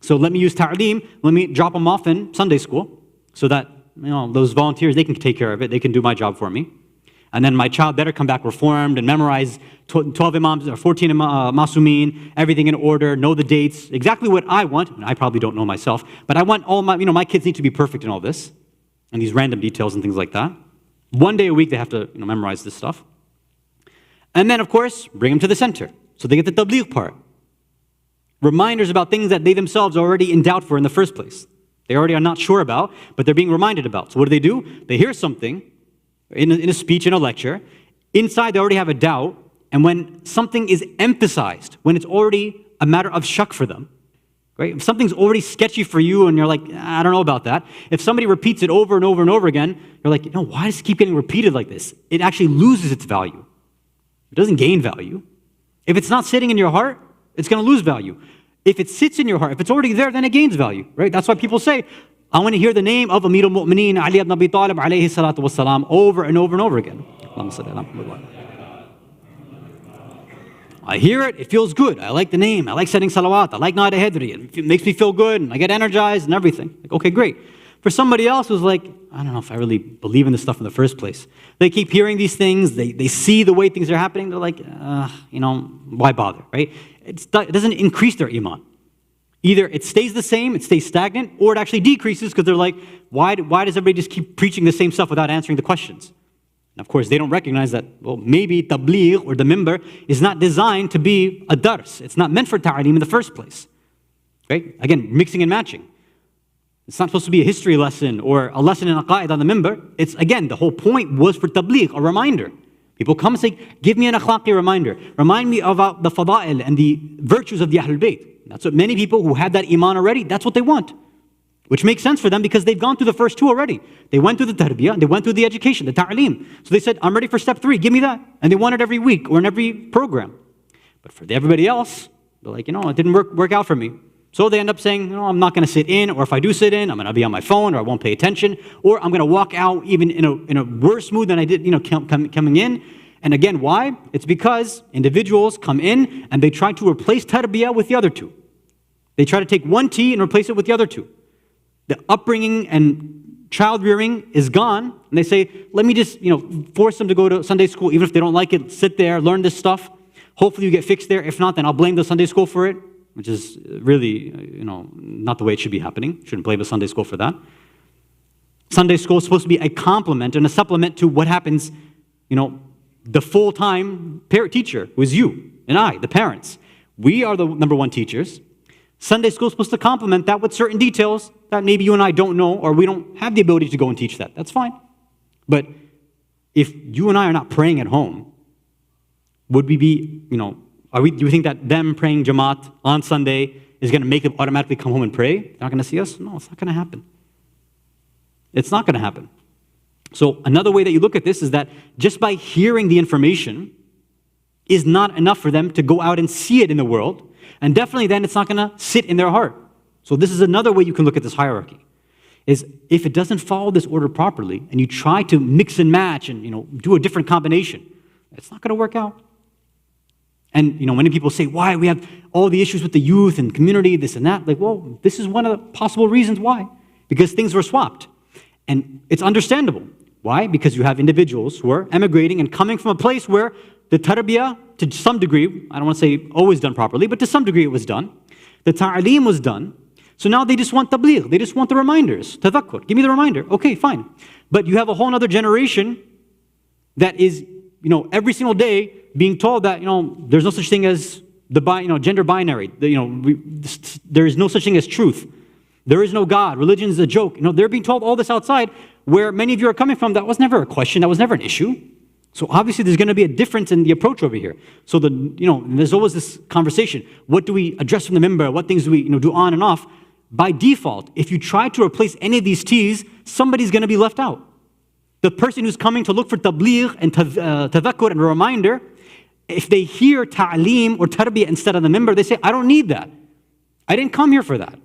So let me use ta'aleem. Let me drop them off in Sunday school so that those volunteers, they can take care of it. They can do my job for me. And then my child better come back reformed and memorize 12 imams or 14 masumeen, everything in order, know the dates, exactly what I want. And I probably don't know myself, but I want all my kids need to be perfect in all this and these random details and things like that. One day a week they have to memorize this stuff. And then, of course, bring them to the center. So they get the tabligh part. Reminders about things that they themselves are already in doubt for in the first place. They already are not sure about, but they're being reminded about. So what do? They hear something in a speech, in a lecture. Inside, they already have a doubt. And when something is emphasized, when it's already a matter of shak for them, right? If something's already sketchy for you and you're like, I don't know about that. If somebody repeats it over and over and over again, you're like, why does it keep getting repeated like this? It actually loses its value. It doesn't gain value. If it's not sitting in your heart, it's going to lose value. If it sits in your heart, if it's already there, then it gains value, right? That's why people say, I want to hear the name of Amir al-Mu'mineen, Ali ibn Abi Talib, alayhi salatu wassalam, over and over and over again. I hear it, it feels good. I like the name, I like setting salawat, I like Nada Hedri, it makes me feel good, and I get energized and everything. Like, okay, great. For somebody else who's like, I don't know if I really believe in this stuff in the first place. They keep hearing these things, they see the way things are happening, they're like, why bother, right? It doesn't increase their iman. Either it stays the same, it stays stagnant, or it actually decreases because they're like, why does everybody just keep preaching the same stuff without answering the questions? And of course, they don't recognize that, well, maybe tabligh or the mimbar is not designed to be a dars. It's not meant for ta'aleem in the first place. Right? Again, mixing and matching. It's not supposed to be a history lesson or a lesson in aqaid on the mimbar. It's, again, the whole point was for tabligh, a reminder. People come and say, give me an akhlaqi reminder. Remind me about the fada'il and the virtues of the Ahlul Bayt. That's what many people who have that iman already, that's what they want. Which makes sense for them because they've gone through the first two already. They went through the tarbiyah, they went through the education, the ta'aleem. So they said, I'm ready for step 3, give me that. And they want it every week or in every program. But for everybody else, they're like, it didn't work out for me. So they end up saying, no, I'm not going to sit in, or if I do sit in, I'm going to be on my phone, or I won't pay attention, or I'm going to walk out even in a worse mood than I did, coming in. And again, why? It's because individuals come in and they try to replace tarbiyah with the other two. They try to take one T and replace it with the other two. The upbringing and child rearing is gone, and they say, let me just force them to go to Sunday school, even if they don't like it, sit there, learn this stuff. Hopefully you get fixed there. If not, then I'll blame the Sunday school for it, which is really, not the way it should be happening. Shouldn't blame the Sunday school for that. Sunday school is supposed to be a complement and a supplement to what happens, the full-time teacher, who is you and I, the parents. We are the number one teachers. Sunday school is supposed to complement that with certain details that maybe you and I don't know, or we don't have the ability to go and teach that. That's fine. But if you and I are not praying at home, would we be, do you think that them praying Jamaat on Sunday is going to make them automatically come home and pray? They're not going to see us? No, it's not going to happen. It's not going to happen. So another way that you look at this is that just by hearing the information is not enough for them to go out and see it in the world, and definitely then it's not going to sit in their heart. So this is another way you can look at this hierarchy, is if it doesn't follow this order properly, and you try to mix and match and do a different combination, it's not going to work out. And many people say, why? We have all the issues with the youth and community, this and that. Like, well, this is one of the possible reasons why. Because things were swapped. And it's understandable. Why? Because you have individuals who are emigrating and coming from a place where the tarbiyah, to some degree, I don't want to say always done properly, but to some degree it was done. The ta'aleem was done. So now they just want tabligh. They just want the reminders. Tadhakkur. Give me the reminder. Okay, fine. But you have a whole other generation that is, every single day being told that, there's no such thing as the gender binary. There is no such thing as truth. There is no God. Religion is a joke. They're being told all this outside, where many of you are coming from. That was never a question. That was never an issue. So obviously there's going to be a difference in the approach over here. So there's always this conversation. What do we address from the minbar? What things do we do on and off? By default, if you try to replace any of these T's, somebody's going to be left out. The person who's coming to look for tabligh and tadhakkur and a reminder, if they hear ta'aleem or tarbiyah instead of the minbar, they say, I don't need that. I didn't come here for that.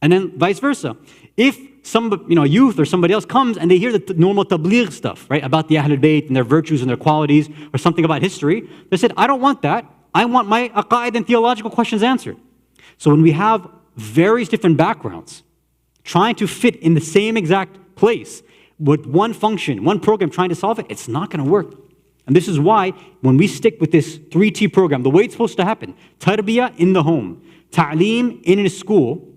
And then vice versa. If some youth or somebody else comes and they hear the normal tabligh stuff, right, about the Ahlul Bayt and their virtues and their qualities, or something about history, they said, I don't want that. I want my aqaid and theological questions answered. So when we have various different backgrounds trying to fit in the same exact place with one function, one program trying to solve it, it's not going to work. And this is why when we stick with this 3T program, the way it's supposed to happen, tarbiyah in the home, ta'aleem in a school,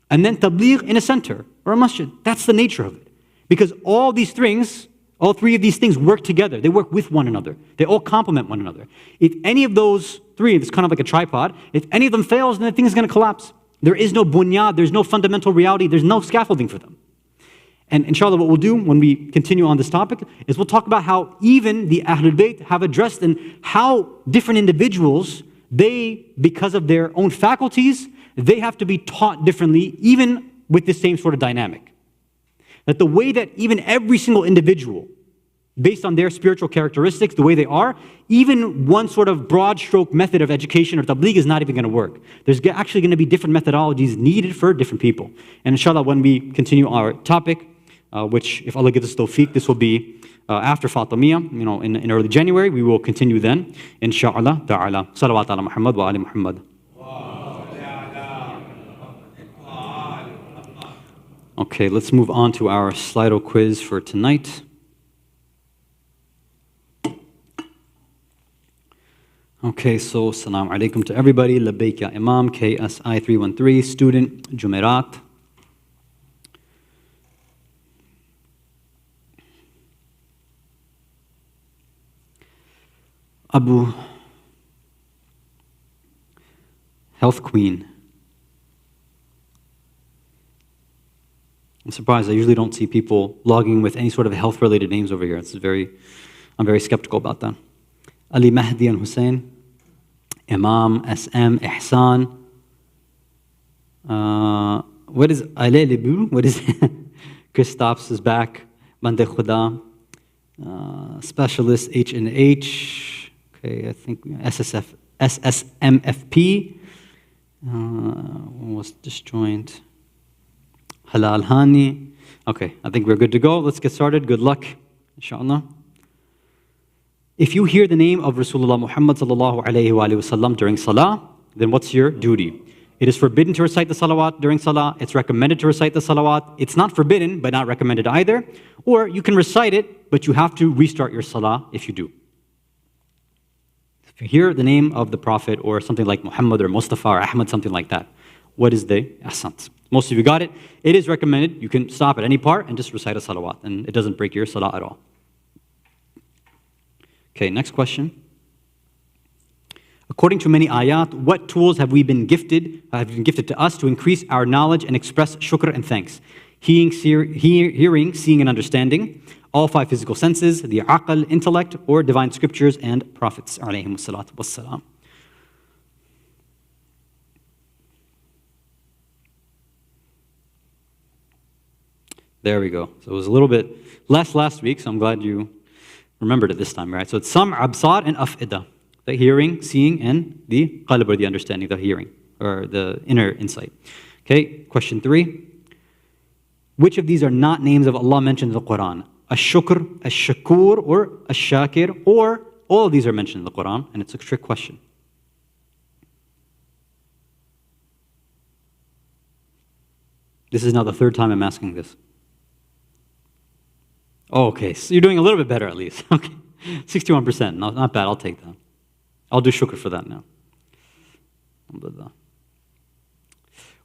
and then tabligh in a center or a masjid. That's the nature of it. Because all these things, all three of these things work together. They work with one another. They all complement one another. If any of those three, it's kind of like a tripod, if any of them fails, then the thing is going to collapse. There is no bunyad, there's no fundamental reality, there's no scaffolding for them. And inshallah, what we'll do when we continue on this topic is we'll talk about how even the Ahlul Bayt have addressed and how different individuals, because of their own faculties, they have to be taught differently, even with the same sort of dynamic. That the way that even every single individual, based on their spiritual characteristics, the way they are, even one sort of broad stroke method of education or tabligh is not even going to work. There's actually going to be different methodologies needed for different people. And inshallah, when we continue our topic, which if Allah gives us tawfiq, this will be after Fatimiyya, in early January, we will continue then, inshallah ta'ala. Salawat ala Muhammad wa ali Muhammad. Okay, let's move on to our Slido quiz for tonight. Okay, so Assalamu alaikum to everybody. Labbaik ya Imam, KSI 313, student, Jumeirah. Abu, Health Queen. I'm surprised. I usually don't see people logging with any sort of health-related names over here. I'm very skeptical about that. Ali Mahdi and Hussein, Imam, SM, Ihsan. What is Ale Libu? What is it? Christophs is back. Bande Khuda. Specialist H&H. Okay, I think SSMFP. Was disjoint. Halal Hani. Okay, I think we're good to go. Let's get started. Good luck, inshallah. If you hear the name of Rasulullah Muhammad sallallahu alayhi wa sallam during salah, then what's your duty? It is forbidden to recite the salawat during salah. It's recommended to recite the salawat. It's not forbidden, but not recommended either. Or you can recite it, but you have to restart your salah if you do. If you hear the name of the Prophet or something like Muhammad or Mustafa or Ahmad, something like that, what is the ahsant? Most of you got it. It is recommended. You can stop at any part and just recite a salawat, and it doesn't break your salah at all. Okay, next question. According to many ayat, what tools have been gifted to us to increase our knowledge and express shukr and thanks? Hearing, seeing, and understanding, all five physical senses, the aql, intellect, or divine scriptures and prophets, alayhim salatu wassalam. There we go. So it was a little bit less last week, so I'm glad you remembered it this time, right? So it's sam, absar, and af'ida. The hearing, seeing, and the qalb, or the understanding, the hearing, or the inner insight. Okay, question 3. Which of these are not names of Allah mentioned in the Quran? Ash-shukr, ash-shakur, or ash-shakir, or all of these are mentioned in the Quran, and it's a trick question. This is now the third time I'm asking this. Oh, okay, so you're doing a little bit better at least. Okay, 61%, not bad, I'll take that. I'll do shukr for that now.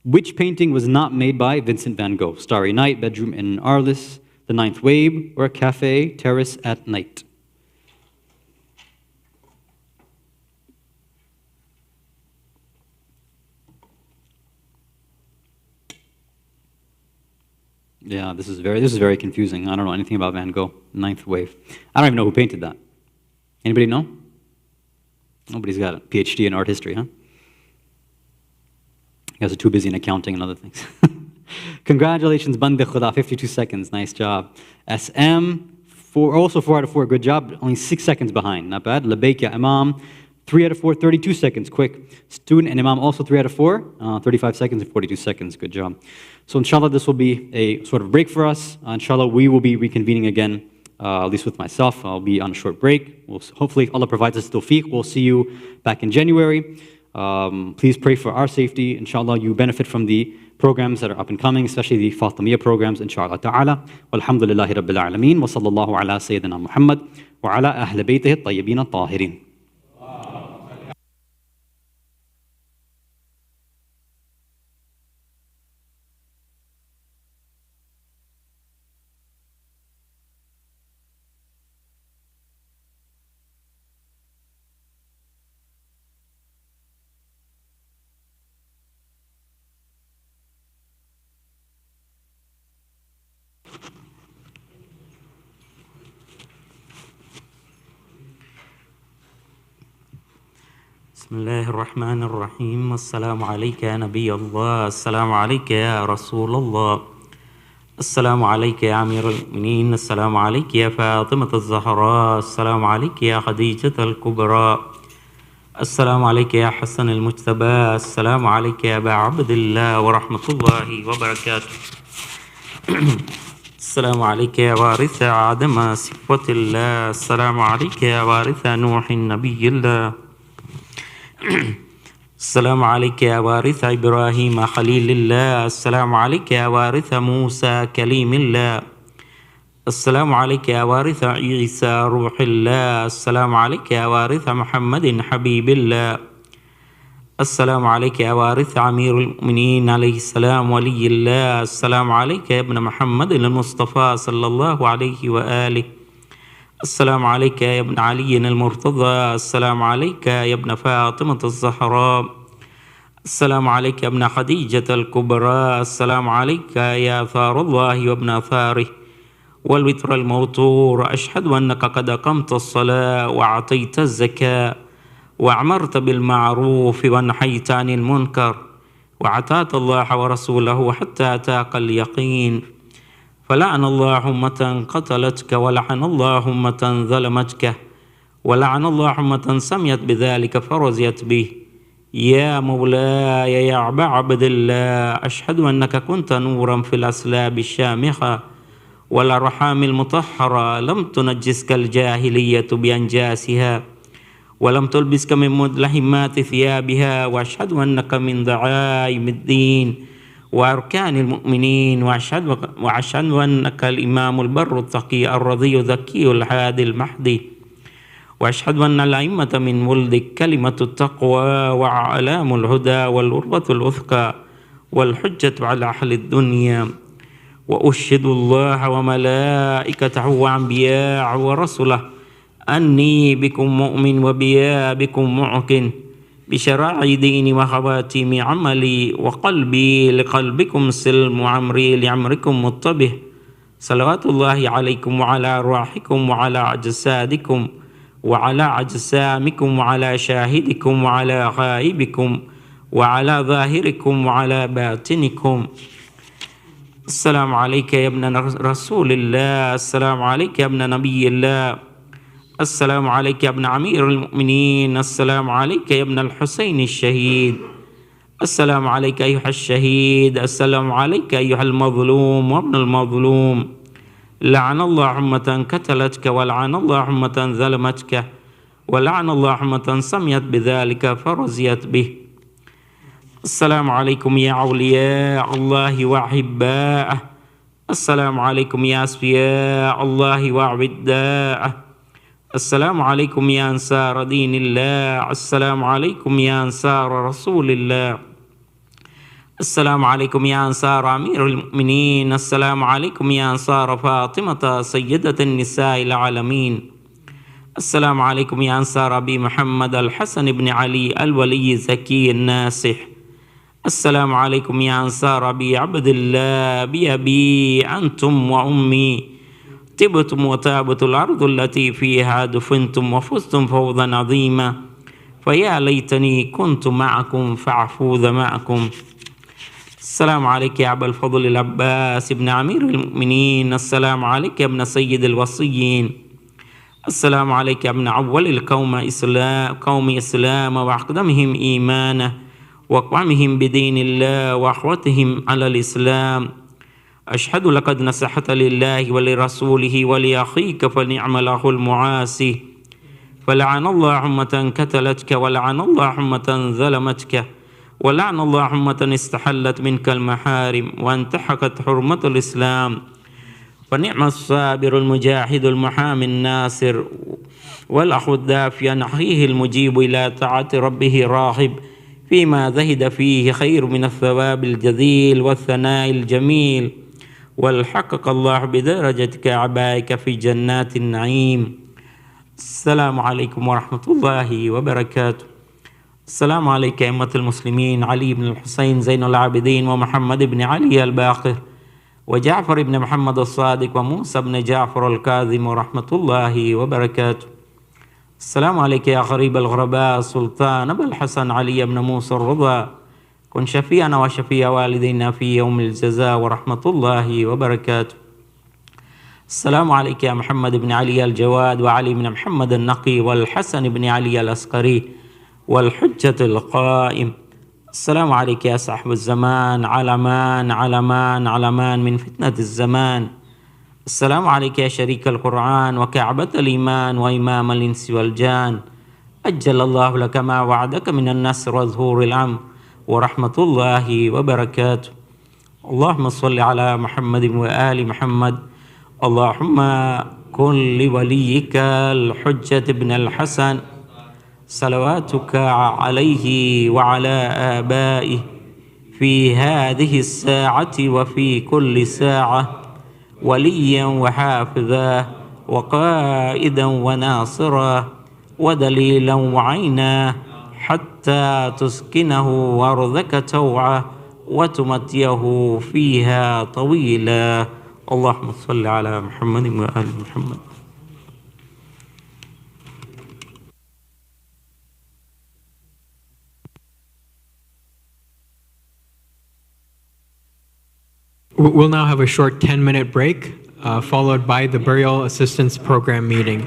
Which painting was not made by Vincent van Gogh? Starry Night, Bedroom in Arliss, The Ninth Wave, or Cafe Terrace at Night? Yeah, this is very confusing. I don't know anything about Van Gogh, Ninth Wave. I don't even know who painted that. Anybody know? Nobody's got a PhD in art history, huh? You guys are too busy in accounting and other things. Congratulations, Bande Khuda, 52 seconds, nice job. SM, also 4 out of 4, good job, only 6 seconds behind, not bad. Labayk ya Imam, 3 out of 4, 32 seconds, quick. Student and Imam also 3 out of 4, 35 seconds and 42 seconds, good job. So inshallah, this will be a sort of break for us. Inshallah, we will be reconvening again, at least with myself. I'll be on a short break. Hopefully, if Allah provides us tawfiq, we'll see you back in January. Please pray for our safety. Inshallah, you benefit from the programs that are up and coming, especially the Fatimiyya programs, inshallah ta'ala. Walhamdulillahi rabbil alameen. Wa sallallahu ala Sayyidina Muhammad wa ala ahli baytihi at-tayyibin at-tahirin. بسم الله الرحمن الرحيم. السلام عليك يا نبي الله، السلام عليك يا رسول الله، السلام عليك يا أمير المؤمنين، السلام عليك يا فاطمة الزهراء، السلام عليك يا خديجة الكبرى، السلام عليك يا حسن المجتبى، السلام عليك يا أبا عبد الله ورحمة الله وبركاته. السلام عليك يا وارث آدم صفوة الله، السلام عليك يا وارث نوح نبي الله، السلام عليك يا وارث إبراهيم خليل الله، السلام عليك يا وارث موسى كليم الله، السلام عليك يا وارث عيسى روح الله، السلام عليك يا وارث محمد حبيب الله، السلام عليك يا وارث أمير المؤمنين عليه السلام ولي الله، السلام عليك يا ابن محمد المصطفى صلى الله عليه وآله، السلام عليك يا ابن علي المرتضى، السلام عليك يا ابن فاطمة الزهراء، السلام عليك يا ابن خديجة الكبرى، السلام عليك يا ثار الله وابن ثاره والوتر الموتور، أشهد أنك قد أقمت الصلاة وأعطيت الزكاة وأمرت بالمعروف ونهيت عن المنكر وعطات الله ورسوله حتى أتاك اليقين، فلعن الله أمة قتلتك ولعن الله أمة ظلمتك ولعن الله أمة سميت بذلك فرزيت به، يا مولاي يا أبا عبد الله، أشهد أنك كنت نورا في الأسلاب الشامخة والأرحام المطهرة، لم تنجسك الجاهلية بأنجاسها ولم تلبسك من مدلهمات ثيابها، وأشهد أنك من دعائم الدين وأركان المؤمنين، وأشهد أنك الإمام البر التقي الرضي الذكي الهادي المهدي، وأشهد أن الأئمة من ولدك كلمة التقوى وأعلام الهدى والأروة الأثقى والحجة على أهل الدنيا، وأشهد الله وملائكته وأنبياءه ورسله أني بكم مؤمن وبيا بكم معقن بشرائع ديني وخواتيم عملي، وقلبي لقلبكم سلم وعمري لعمركم متبه، صلوات الله عليكم وعلى أرواحكم وعلى أجسادكم وعلى أجسامكم وعلى شاهدكم وعلى غائبكم وعلى ظاهركم وعلى باطنكم. السلام عليك يا ابن رسول الله، السلام عليك يا ابن نبي الله، السلام عليك يا ابن أمير المؤمنين، السلام عليك يا ابن الحسين الشهيد، السلام عليك أيها الشهيد، السلام عليك أيها المظلوم وابن المظلوم، لعن الله أمة قتلتك ولعن الله أمة ظلمتك ولعن الله أمة سميت بذلك فرزيت به. السلام عليكم يا أولياء الله وأحباءه، السلام عليكم يا أصفياء الله وأعداءه، السلام عليكم يا أنصار دين الله، السلام عليكم يا أنصار رسول الله، السلام عليكم يا أنصار أمير المؤمنين، السلام عليكم يا أنصار فاطمة سيدة النساء العالمين، السلام عليكم يا أنصار أبي محمد الحسن بن علي الولي الزكي الناصح، السلام عليكم يا أنصار أبي عبد الله بأبي أنتم وأمي، طبتم وطابت الأرض التي فيها دفنتم وفزتم فوزا عظيما، فيا ليتني كنت معكم فأفوز معكم. السلام عليك يا أبا الفضل العباس بن أمير المؤمنين، السلام عليك يا ابن سيد الوصيين، السلام عليك يا ابن أول قوم إسلام وأقدمهم إيمانا وأقومهم بدين الله وأخوتهم على الإسلام، أشهد لقد نصحت لله ولرسوله ولأخيك فنعم الأخ المعاسي، فلعن الله أمة قتلتك ولعن الله أمة ظلمتك ولعن الله أمة استحلت منك المحارم وانتحكت حرمة الإسلام، فنعم الصابر المجاهد المحامي الناصر والأخ الدافع عن أخيه المجيب إلى طاعة ربه راغب فيما زهد فيه خير من الثواب الجزيل والثناء الجميل، والحقق الله بدرجتك عبائك في جنات النعيم. السلام عليكم ورحمة الله وبركاته. السلام عليك يا أئمة المسلمين، علي بن الحسين زين العابدين ومحمد بن علي الباقر وجعفر بن محمد الصادق وموسى بن جعفر الكاظم ورحمة الله وبركاته. السلام عليك يا غريب الغرباء سلطان أبا الحسن علي بن موسى الرضا، كن شفيعنا وشفيع والدينا في يوم الجزاء ورحمة الله وبركاته. السلام عليك يا محمد بن علي الجواد وعلي بن محمد النقي والحسن بن علي العسكري والحجة القائم. السلام عليك يا صاحب الزمان، علمان علمان علمان من فتنة الزمان. السلام عليك يا شريك القرآن وكعبة الإيمان وإمام الإنس والجان، أجل الله لك ما وعدك من النصر وظهور الأمر ورحمة الله وبركاته. اللهم صل على محمد وآل محمد. اللهم كن لوليك الحجة بن الحسن صلواتك عليه وعلى آبائه في هذه الساعة وفي كل ساعة وليا وحافظا وقائدا وناصرا ودليلا وعينا حتى تسكنه أرضك توعا وتمتيه فيها طويلا. اللهم صل على محمد وآل محمد. We'll now have a short 10-minute break, followed by the Burial Assistance Program meeting.